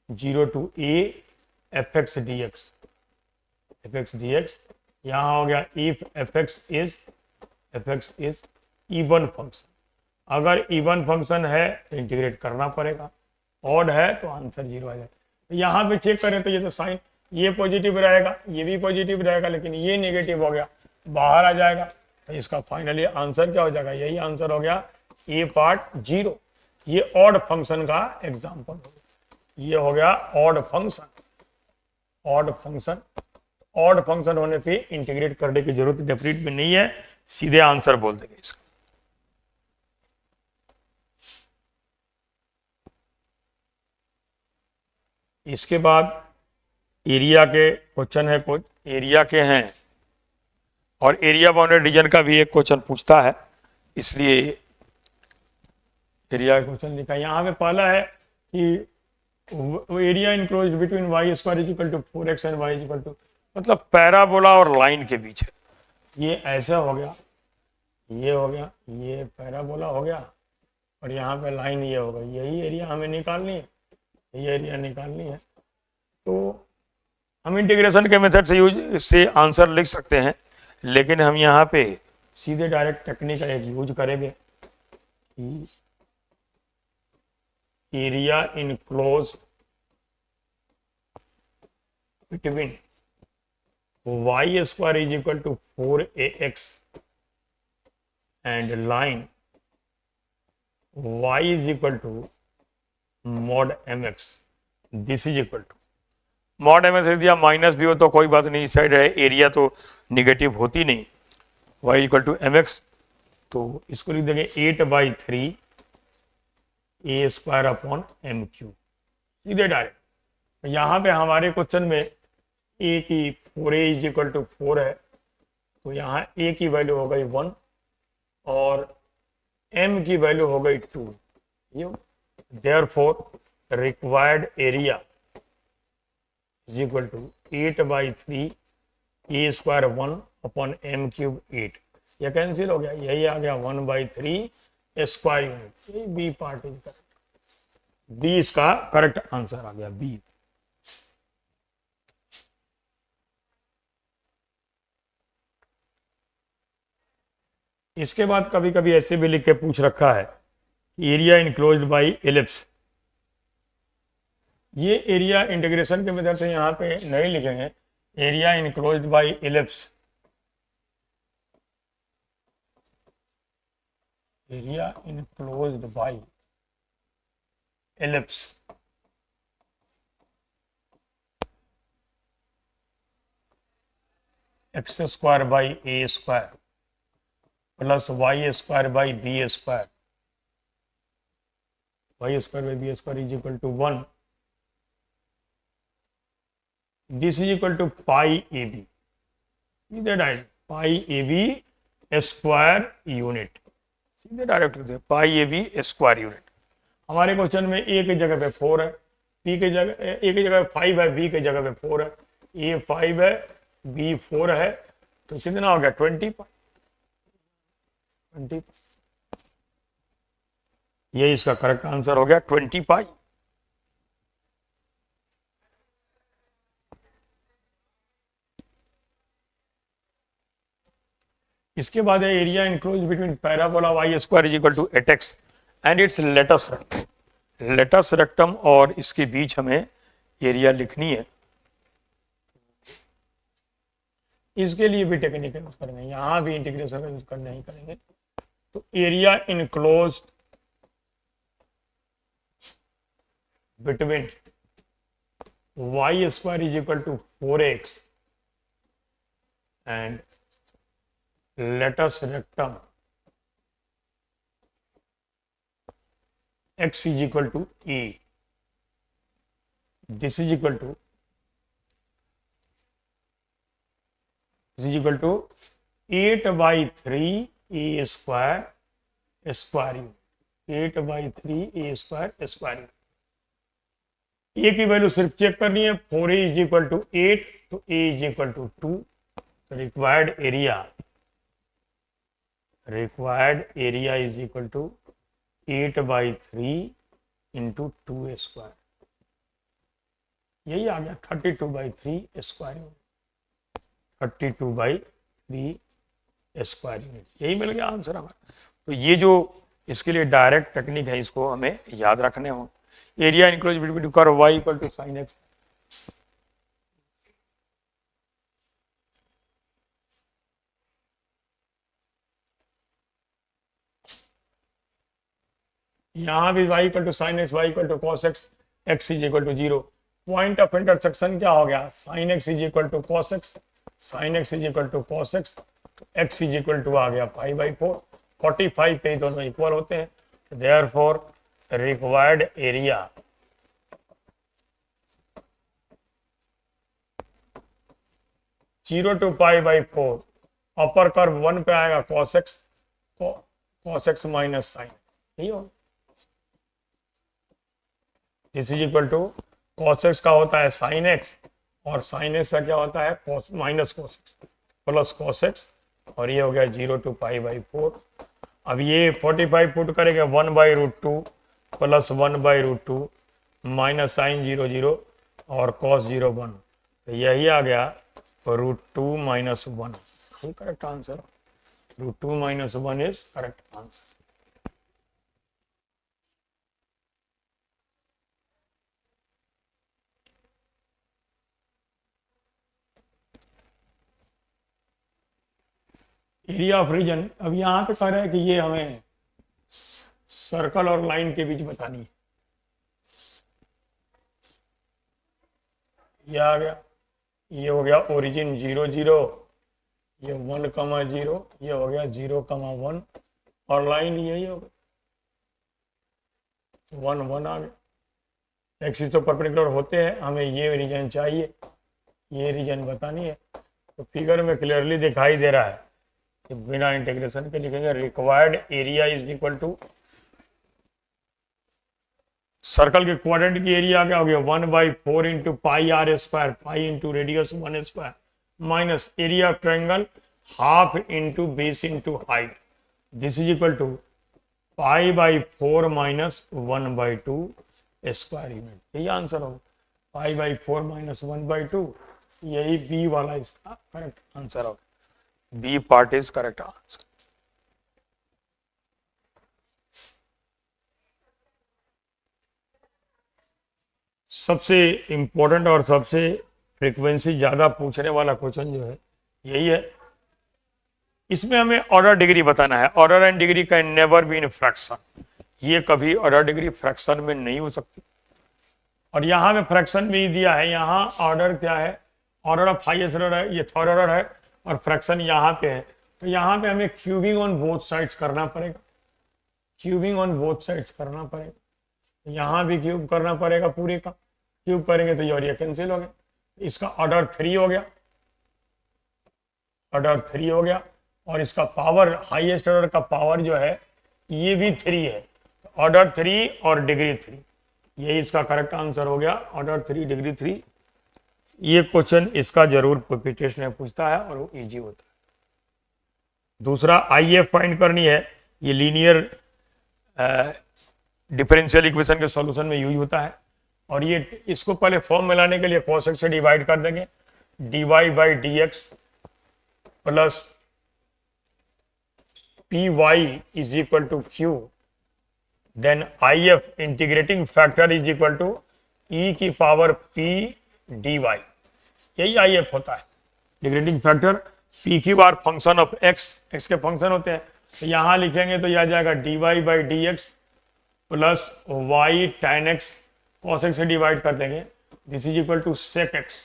0 to a fx dx, fx dx यहां हो गया if fx is even function. अगर इवन फंक्शन है तो इंटीग्रेट करना पड़ेगा, ऑड है तो आंसर 0 आ जाएगा। तो यहाँ पे चेक करें तो ये तो साइन ये पॉजिटिव रहेगा, ये भी पॉजिटिव रहेगा, लेकिन ये नेगेटिव हो गया, बाहर आ जाएगा। तो इसका फाइनली आंसर क्या हो जाएगा? यही आंसर हो गया ए पार्ट 0। ये ऑड फंक्शन का एग्जांपल हो गया, ये हो गया odd function. Odd function, odd function होने से इंटीग्रेट करने की जरूरत डेफिनेट में नहीं है, सीधे आंसर बोल देंगे इसका। इसके बाद एरिया के क्वेश्चन है, कुछ एरिया के हैं, और एरिया बाउंडेड रीजन का भी एक क्वेश्चन पूछता है, इसलिए एरिया क्वेश्चन लिखा। यहाँ पे पहला है कि area enclosed between y² is equal to 4x and y is equal to, मतलब पैराबोला और लाइन के बीच है। ये ऐसा हो गया, ये हो गया, ये पैराबोला हो गया, और यहाँ पे लाइन ये हो गई। यही एरिया हमें निकालनी है, ये एरिया निकालनी है। तो हम इंटीग्रेशन के मेथड से आंसर लिख सकते हैं, लेकिन हम यहाँ पे सीधे डायरेक्ट टेक्निक का एक यूज करेंगे। Area enclosed between y² is equal to 4ax and line y is equal to mod mx this is equal to mod mx दिया, माइनस भी हो तो कोई बात नहीं, साइड है, एरिया तो निगेटिव होती नहीं, y इक्वल टू mx। तो इसको लिख देंगे 8/3 a² अपॉन m³ सीधे डायरेक्ट। यहाँ पे हमारे क्वेश्चन में a की 4a इज इक्वल टू 4 है, तो यहाँ a की वैल्यू हो गई 1 और m की वैल्यू हो गई 2। Therefore required area is equal to 8/3 a² 1 upon m³ 8। यह कैंसिल हो गया, यही आ गया 1/3 square unit. B part is correct, B इसका करेक्ट आंसर आ गया, बी। इसके बाद कभी कभी ऐसे भी लिख के पूछ रखा है, एरिया इनक्लोज्ड बाय एलिप्स। ये एरिया इंटीग्रेशन के मेथड से यहाँ पे नहीं लिखेंगे, area enclosed by ellipse, area enclosed by ellipse. x² by a² plus y² by b², y² by b² is equal to 1, this is equal to pi ab, सीधे direct pi ab square unit, सीधे direct लिखते हैं pi ab square unit. हमारे question में a की जगह पे 4 है, b की जगह a की जगह 5 है, b की जगह पे 4 है, a 5 है, b 4 है, तो कितना हो गया 20। ये इसका करेक्ट आंसर हो गया 20 पाई। इसके बाद है area enclose between parabola y square is equal to 8x and its latus rectum, और इसके बीच हमें एरिया लिखनी है। इसके लिए भी टेक्निकल यूज करेंगे, यहां भी इंटीग्रेशन का यूज करना ही करेंगे। तो area enclose between y square is equal to 4x and latus rectum x is equal to a. This is equal to 8/3 a square u. 8/3 a square u. a की value सिर्फ check करनी है। 4a is equal to 8, तो a is equal to 2। तो required area is equal to 8/3 into 2a square, यही आ गया 32/3 square unit. 32/3 square unit, यही मिल गया आंसर हमारा। तो ये जो इसके लिए डायरेक्ट टेक्निक है, इसको हमें याद रखने हो। Area enclose between curve y equal to sin x। यहां भी y equal to sin x, y equal to cos x, x is equal to 0। Point of intersection क्या हो गया? sin x is equal to cos x, sin x is equal to cos x, तो x is equal to आ गया π/4। 45 पे दोनों equal होते हैं, तो therefore required area zero to π/4, upper curve 1 पे आएगा cos x minus sine x, यही होगा। This is equal to cos x का होता है sin x, और sin x का क्या होता है minus cos x plus cos x, और ये हो गया 0 to π/4। अब ये 45 पुट करेंगे 1/√2 प्लस 1/√2 माइनस साइन 0 0 और cos 0 1, तो यही आ गया √2 माइनस 1। ये correct answer, √2 minus 1 is correct answer. Area of region, अब यहाँ पे कह रहा है कि ये हमें सर्कल और लाइन के बीच बतानी है। ये आ गया, ये हो गया ओरिजिन 0 0, ये 1,0, ये हो गया 0,1, और लाइन यही हो गई 1 1 आ गया। एक्सिस तो परपेंडिकुलर होते हैं, हमें ये रीजन चाहिए, ये रीजन बतानी है। तो फिगर में क्लियरली दिखाई दे रहा है, बिना इंटीग्रेशन के लिखेंगे required area is equal to, circle के क्वाड्रेंट की एरिया क्या हो गया 1/4 into πr square, pi into radius 1 square, minus area of triangle half into base into height. This is equal to π/4 minus 1/2 square unit, यही answer होगा। π/4 minus 1/2, यही B वाला इसका करेक्ट आंसर होगा। B part is correct answer. सबसे important और सबसे frequency ज्यादा पूछने वाला क्वेश्चन जो है यही है। इसमें हमें ऑर्डर डिग्री बताना है। Order and degree can never be in fraction, ये कभी ऑर्डर डिग्री फ्रैक्शन में नहीं हो सकती। और यहाँ में फ्रैक्शन भी दिया है, यहाँ ऑर्डर क्या है, ऑर्डर ऑफ हाईएस्ट ऑर्डर है, ये थर्ड ऑर्डर है, और फ्रैक्शन यहाँ पे है। तो यहाँ पे हमें क्यूबिंग ऑन बोथ साइड्स करना पड़ेगा, क्यूबिंग ऑन बोथ साइड्स करना पड़ेगा। यहाँ भी क्यूब करना पड़ेगा, पूरे का क्यूब करेंगे तो ये कैंसिल हो गया। इसका ऑर्डर 3 हो गया, ऑर्डर 3 हो गया, और इसका पावर हाईएस्ट ऑर्डर का पावर जो है ये भी 3 है। ऑर्डर 3 और डिग्री 3, यही इसका करेक्ट आंसर हो गया, ऑर्डर 3 डिग्री 3। ये क्वेश्चन इसका जरूर टेस्ट में पूछता है और वो इजी होता है। दूसरा IF फाइंड करनी है, ये लीनियर डिफरेंशियल इक्वेशन के सॉल्यूशन में यूज होता है। और ये इसको पहले फॉर्म में लाने के लिए cos x से डिवाइड कर देंगे, dy/dx plus P Y is equal to Q, then I F integrating factor is equal to ई की पावर पी डी वाई, यही आई एफ होता है। Integrating factor P Q R function of X, X के function होते हैं, तो यहां लिखेंगे तो यह आ जाएगा D Y by D x plus Y tan X, cos X से डिवाइड कर देंगे, this is equal to sec X,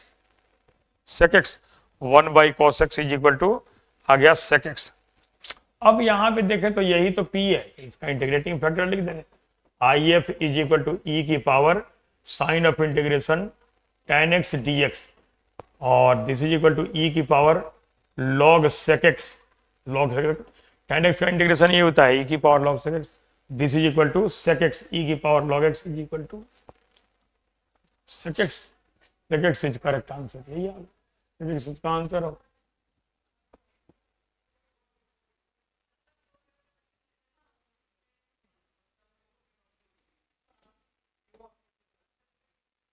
sec X 1 by cos X is equal to आ गया सेक एक्स। अब यहां पे देखें तो यही तो p है, इसका इंटीग्रेटिंग फैक्टर लिख देंगे, I F is equal to ई की power sign of integration tan X D X, और दिस इज इक्वल टू ई की power log sec x, log tan x का इंटीग्रेशन ये होता है ई की power log sec x, this is equal to sec x E की power log x is equal to sec x, sec x is correct answer, यही आ गया sec x इसका आंसर हो।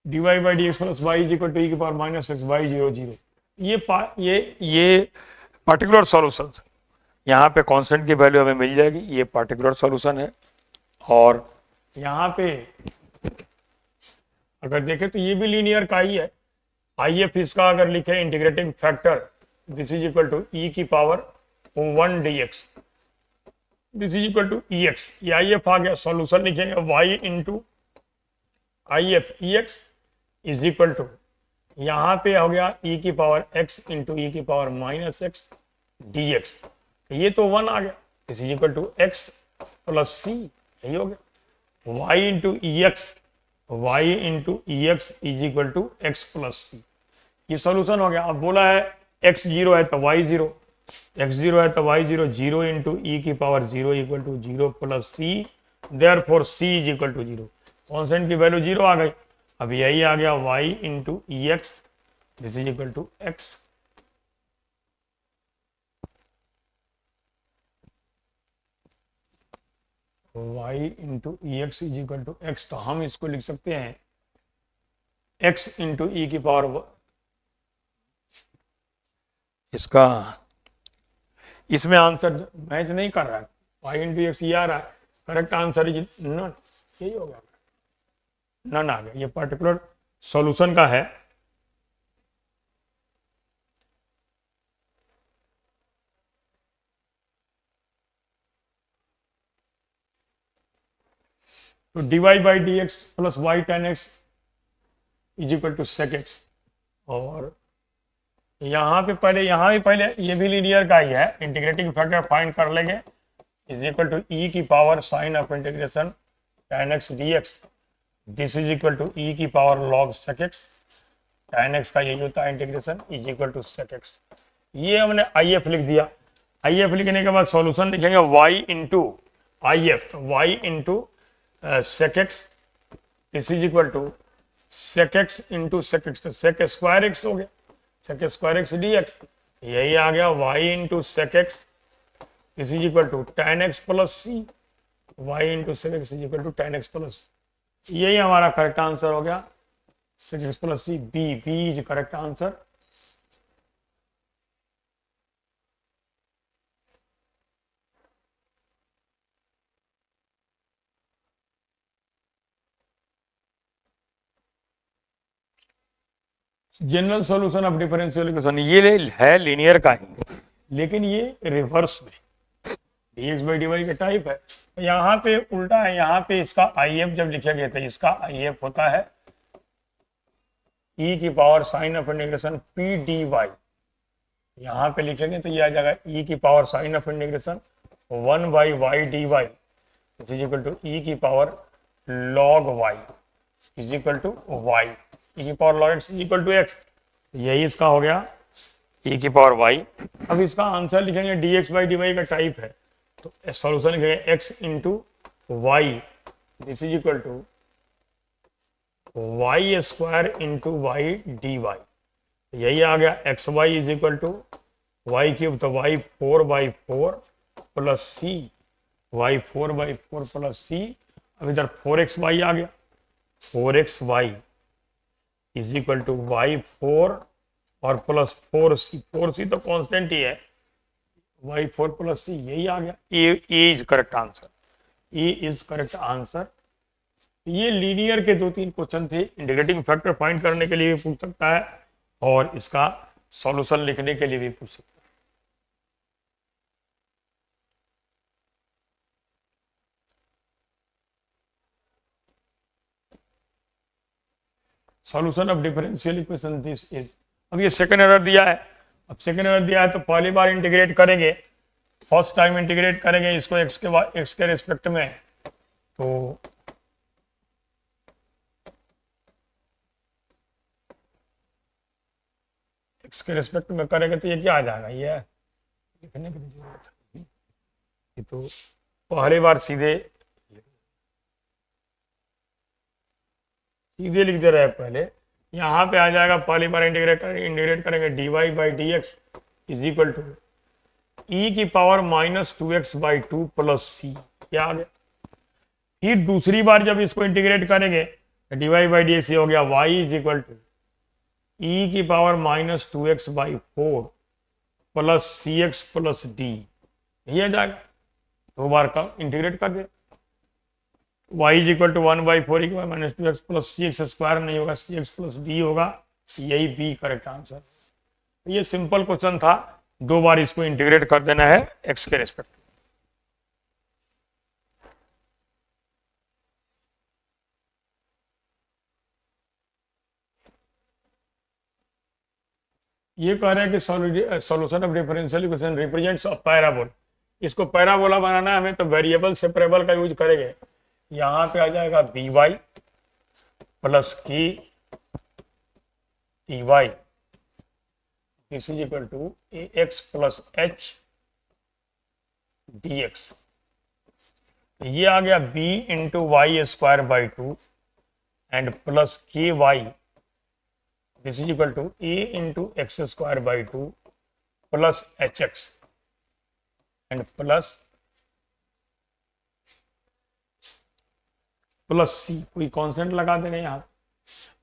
D Y by D x plus Y is equal to ई की power minus x Y 0 0, ये particular solution, यहाँ पे constant की वैल्यू हमें मिल जाएगी, ये पार्टिकुलर सॉल्यूशन है। और यहाँ पे अगर देखें तो ये भी लीनियर का ही है, आई एफ इसका अगर लिखे integrating factor this is equal to ई की power 1 D x, this is equal to E X, ये आई एफ आ गया, सॉल्यूशन लिखेंगे Y into I F E x is equal to, यहाँ पे हो गया ई की पावर x इंटू ई की power minus X D x, ये तो 1 आ गया, is equal to x plus C, यही हो गया y into E X, Y into E x is equal to X plus C, ये सोल्यूशन हो गया। अब बोला है x 0 है तो y 0, x 0 है तो y 0, 0 इंटू ई की power 0 equal to 0 plus c, therefore c is equal to 0, constant की वैल्यू 0 आ गई। अब यही आ गया y into E x, this is equal to x, y into E x is equal to x, तो हम इसको लिख सकते हैं x इंटू ई की पावर, इसका इसमें आंसर मैच नहीं कर रहा है, y इंटू एक्स ये आ रहा है, करेक्ट आंसर इज नन, यही हो गया, नन आ गया, ये पर्टिकुलर सॉल्यूशन का है। तो d Y by D x plus Y tan x is equal to sec x, और यहाँ पे पहले ये भी लीनियर का ही है, इंटीग्रेटिंग फैक्टर फाइंड कर लेंगे, इज इक्वल टू ई की power sign of integration tan X D x, this is equal to ई की power log sec x, tan x का यही होता है integration, is equal to sec x, ये हमने आई एफ लिख दिया। आई एफ लिखने के बाद सॉल्यूशन लिखेंगे y into I F, y into sec x, this is equal to sec x into sec x, तो sec स्क्वायर x हो गया, sec square x d x, यही आ गया y into sec x, this is equal to tan x plus C, y into sec x is equal to tan x plus, यही हमारा correct answer हो गया, 6x plus c, B is correct answer. General solution of differential equation, ये है linear का ही, लेकिन ये reverse में dx बाई डी वाई का टाइप है, यहाँ पे उल्टा है, यहाँ पे इसका आई एफ जब लिखा गया था, इसका आई एफ होता है ई की power sign of integration P D Y, यहाँ पे लिखेंगे तो ये आ जाएगा ई की power sign of integration 1 by Y D Y is equal to ई की power log Y is equal to Y, ई की power log X is equal to X, यही इसका हो गया ई की पावर वाई। अब इसका आंसर लिखेंगे D X by D Y का टाइप है, तो सॉल्यूशन लिखेंगे x into Y, this is equal to Y square into Y D Y, यही आ गया X Y is equal to Y cube, तो Y 4 by 4 plus C, Y 4 by 4 plus C, अब इधर 4x वाई आ गया, 4x Y is equal to Y 4 और plus 4c, 4c तो कांस्टेंट ही है, y4 प्लस सी, यही आ गया। A is correct answer, A is correct answer. ये लीनियर के 2-3 क्वेश्चन थे, इंटीग्रेटिंग फैक्टर फाइंड करने के लिए भी पूछ सकता है और इसका सॉल्यूशन लिखने के लिए भी पूछ सकता है। Solution of differential equation this is. अब ये सेकंड एरर दिया है, अब सेकंड एरर दिया है तो पहली बार इंटीग्रेट करेंगे, फर्स्ट टाइम इंटीग्रेट करेंगे इसको एक्स के रिस्पेक्ट में, तो एक्स के रिस्पेक्ट में करेंगे तो ये क्या आ जाएगा, ये लिखने की जरूरत है, ये तो पहली बार सीधे लिख दे रहे हैं। पहले यहाँ पे आ जाएगा, पहली बार इंटीग्रेट करेंगे dy by D x is equal to ई की पावर -2x/2 प्लस सी, क्या आ गया। फिर दूसरी बार जब इसको इंटीग्रेट करेंगे dy बाई डी एक्स हो गया y इज इक्वल टू ई की पावर -2x/4 प्लस सी एक्स प्लस डी, यही आ जाएगा। दो बार का इंटीग्रेट कर दे, y इज इक्वल टू 1/4 की -2x प्लस सी एक्स स्क्वायर नहीं होगा, सी एक्स प्लस डी होगा, यही बी करेक्ट आंसर। ये सिंपल क्वेश्चन था, दो बार इसको इंटीग्रेट कर देना है एक्स के रेस्पेक्ट। ये कह रहे हैं कि solution of differential equation represents a पैराबोल। इसको पैराबोला बनाना है हमें, तो वेरिएबल सेपरेबल का यूज करेंगे। यहाँ पे आ जाएगा b y plus k t y this is equal to a x plus h d x. ये आ गया b into y square by 2 and plus k y this is equal to a into x square by 2 plus h x and plus c, कोई constant लगा देंगे यहाँ।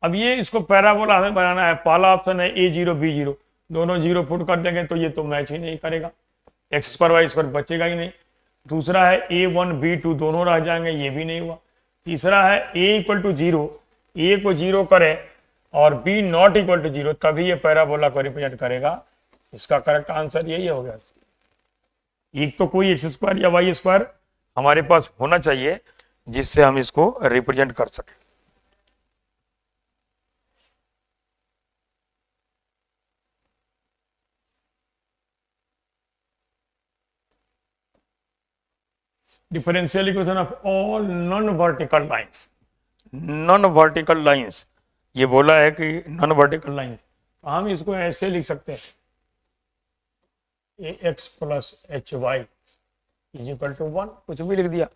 अब ये इसको पैराबोला हमें बनाना है, पहला ऑप्शन है a0 b0, दोनों जीरो पुट कर देंगे तो ये तो मैच ही नहीं करेगा, एक्स स्क्वायर वाई स्क्वायर बचेगा ही नहीं। दूसरा है a1 b2, दोनों रह जाएंगे, ये भी नहीं हुआ। तीसरा है a इक्वल टू 0, a को 0 करे और b नॉट इक्वल टू 0, तभी ये पैराबोला को रिप्रेजेंट करेगा। इसका करेक्ट आंसर यही हो गया। एक तो कोई एक्स स्क्वायर या वाई स्क्वायर हमारे पास होना चाहिए जिससे हम इसको रिप्रेजेंट कर सकें। Differential equation of all non vertical lines. Non vertical lines, ये बोला है कि नॉन वर्टिकल लाइंस, तो हम इसको ऐसे लिख सकते हैं a x plus h y is equal to 1, कुछ भी लिख दिया।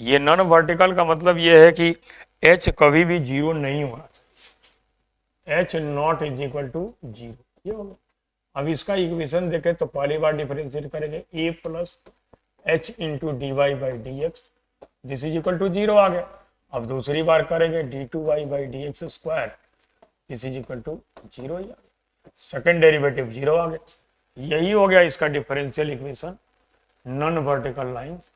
ये नॉन वर्टिकल का मतलब ये है कि h कभी भी 0 नहीं होना चाहिए, h not is equal to 0, ये हो गया। अब इसका इक्वेशन देखें तो पहली बार डिफरेंशिएट करेंगे a plus h into d Y by D x this is equal to 0 आ गया। अब दूसरी बार करेंगे d2y by D x square this is equal to 0 ही आ गया, सेकेंड डेरिवेटिव 0 आ गया। यही हो गया इसका differential equation non vertical lines.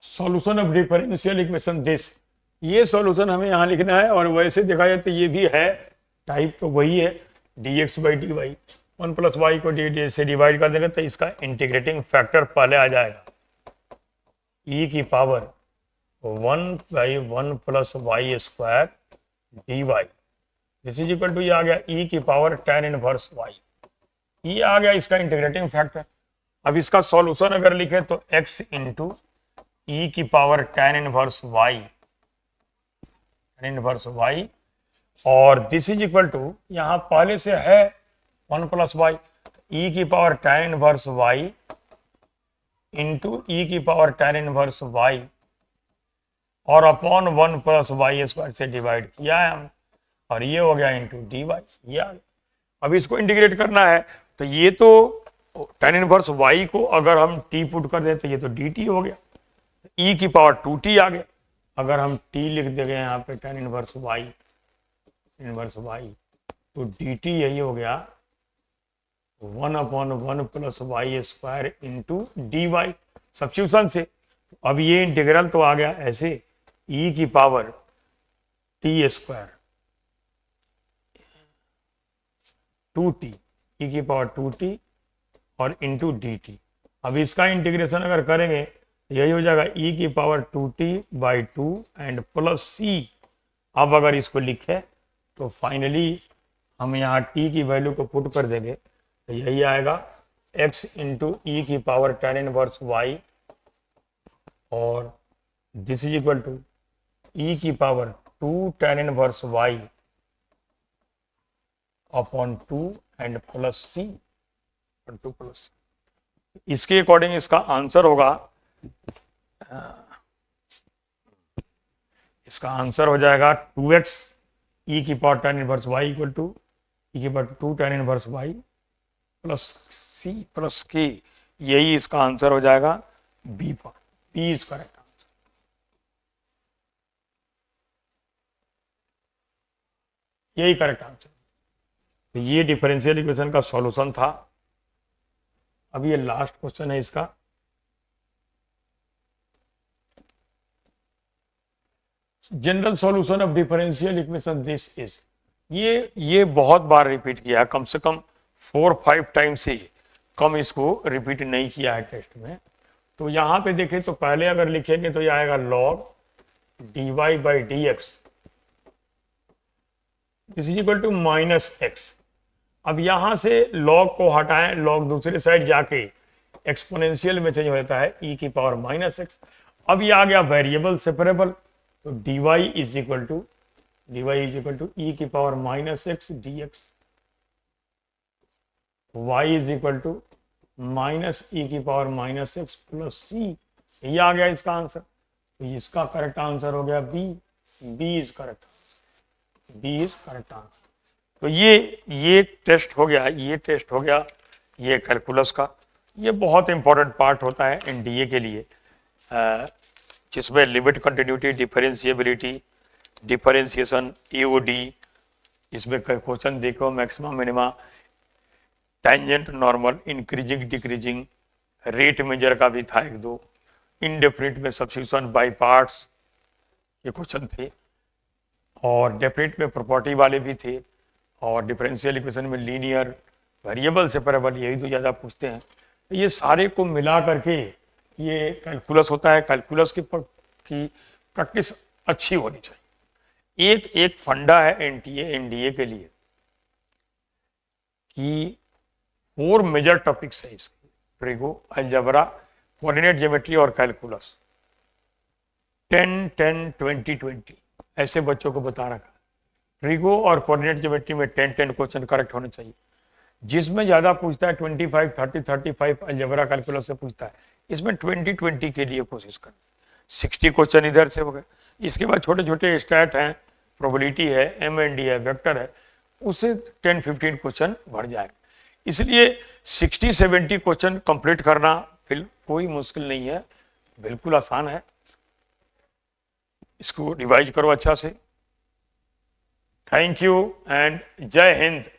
Solution of differential equation this, ये सॉल्यूशन हमें यहाँ लिखना है, और वैसे देखा जाए तो ये भी है, टाइप तो वही है, dx by D y, 1 plus y को डी से डिवाइड कर देंगे तो इसका इंटीग्रेटिंग फैक्टर पहले आ जाएगा e की power 1/1 plus y square d y this is equal to, ये आ गया e की पावर tan इनवर्स y, ये आ गया इसका इंटीग्रेटिंग फैक्टर। अब इसका सॉल्यूशन अगर लिखे तो x इंटू ई की पावर tan इनवर्स y और दिस इज इक्वल टू, यहाँ पहले से है 1 प्लस वाई, ई की power tan inverse y into ई की पावर tan इनवर्स y और अपॉन 1 प्लस वाई स्क्वायर से डिवाइड किया है हमने, और ये हो गया इंटू डी वाई, ये आ गया। अब इसको इंटीग्रेट करना है तो ये तो tan इनवर्स y को अगर हम t पुट कर दें तो ये तो dt हो गया, e की पावर 2t आ गया। अगर हम t लिख देंगे यहाँ पे tan इनवर्स y तो dt यही हो गया 1/1 plus y square into d y. Substitution से अब ये इंटीग्रल तो आ गया ऐसे, e की power t square 2t, e की पावर 2t और इंटू डी टी। अब इसका इंटीग्रेशन अगर करेंगे यही हो जाएगा e की power 2t/2 and plus c। अब अगर इसको लिखे तो फाइनली हम यहाँ t की वैल्यू को पुट कर देंगे तो यही आएगा x इंटू ई की पावर tan इनवर्स y और this is equal to e की power 2 tan inverse y upon 2 and plus c 2 plus. इसके अकॉर्डिंग इसका आंसर होगा, इसका आंसर हो जाएगा 2x e की power tan inverse y equal to e की power 2 tan inverse y plus c plus k। यही इसका आंसर हो जाएगा B part, B is correct answer. यही करेक्ट आंसर। तो ये डिफरेंशियल इक्वेशन का सॉल्यूशन था। अब ये लास्ट क्वेश्चन है इसका। General solution of differential equation this is, ये बहुत बार रिपीट किया है, कम से कम 4-5 टाइम से कम इसको रिपीट नहीं किया है टेस्ट में। तो यहां पे देखें तो पहले अगर लिखेंगे तो ये आएगा log dy/dx this is equal to -x। अब यहां से log को हटाएं, log दूसरे साइड जाके एक्सपोनेंशियल में चेंज हो जाता है e की पावर -x। अब ये आ गया वेरिएबल सेपरेबल, तो dy is equal to e की power -x dx, y is equal to -e की पावर -x प्लस c। ये आ गया इसका आंसर। तो इसका करेक्ट आंसर हो गया B, B is correct, B is correct answer. तो ये टेस्ट हो गया, ये टेस्ट हो गया ये कैलकुलस का। ये बहुत इंपॉर्टेंट पार्ट होता है एनडीए के लिए, जिसमें limit continuity, differentiability, differentiation, EOD, इसमें क्वेश्चन देखो maximum minima, tangent normal, increasing decreasing, rate measure का भी था 1-2, इनडेफिनिट में सब्स्टिट्यूशन बाय पार्ट्स ये क्वेश्चन थे, और डेफिनिट में प्रॉपर्टी वाले भी थे, और डिफरेंशियल इक्वेशन में लीनियर, वेरिएबल सेपरेबल, यही तो ज़्यादा पूछते हैं। तो ये सारे को मिला करके ये कैलकुलस होता है। कैलकुलस की प्रैक्टिस अच्छी होनी चाहिए। एक फंडा है एनडीए के लिए कि 4 मेजर टॉपिक्स है इसके, ट्रिगो, अलजेब्रा, कोऑर्डिनेट ज्योमेट्री और कैलकुलस। 10-10-20-20 ऐसे बच्चों को बता रखा। ट्रिगो और कोऑर्डिनेट ज्योमेट्री में 10-10 क्वेश्चन करेक्ट होने चाहिए। जिसमें ज़्यादा पूछता है 25, 30, 35 अलजेब्रा कैलकुलस से पूछता है, इसमें 20-20 के लिए कोशिश करें। 60 क्वेश्चन इधर से हो गए। इसके बाद छोटे छोटे स्टैट हैं, प्रोबेबिलिटी है, MND है, वेक्टर है, उससे 10-15 क्वेश्चन भर जाएगा। इसलिए 60-70 क्वेश्चन कंप्लीट करना कोई मुश्किल नहीं है, बिल्कुल आसान है। इसको रिवाइज करो अच्छा से। थैंक यू एंड जय हिंद।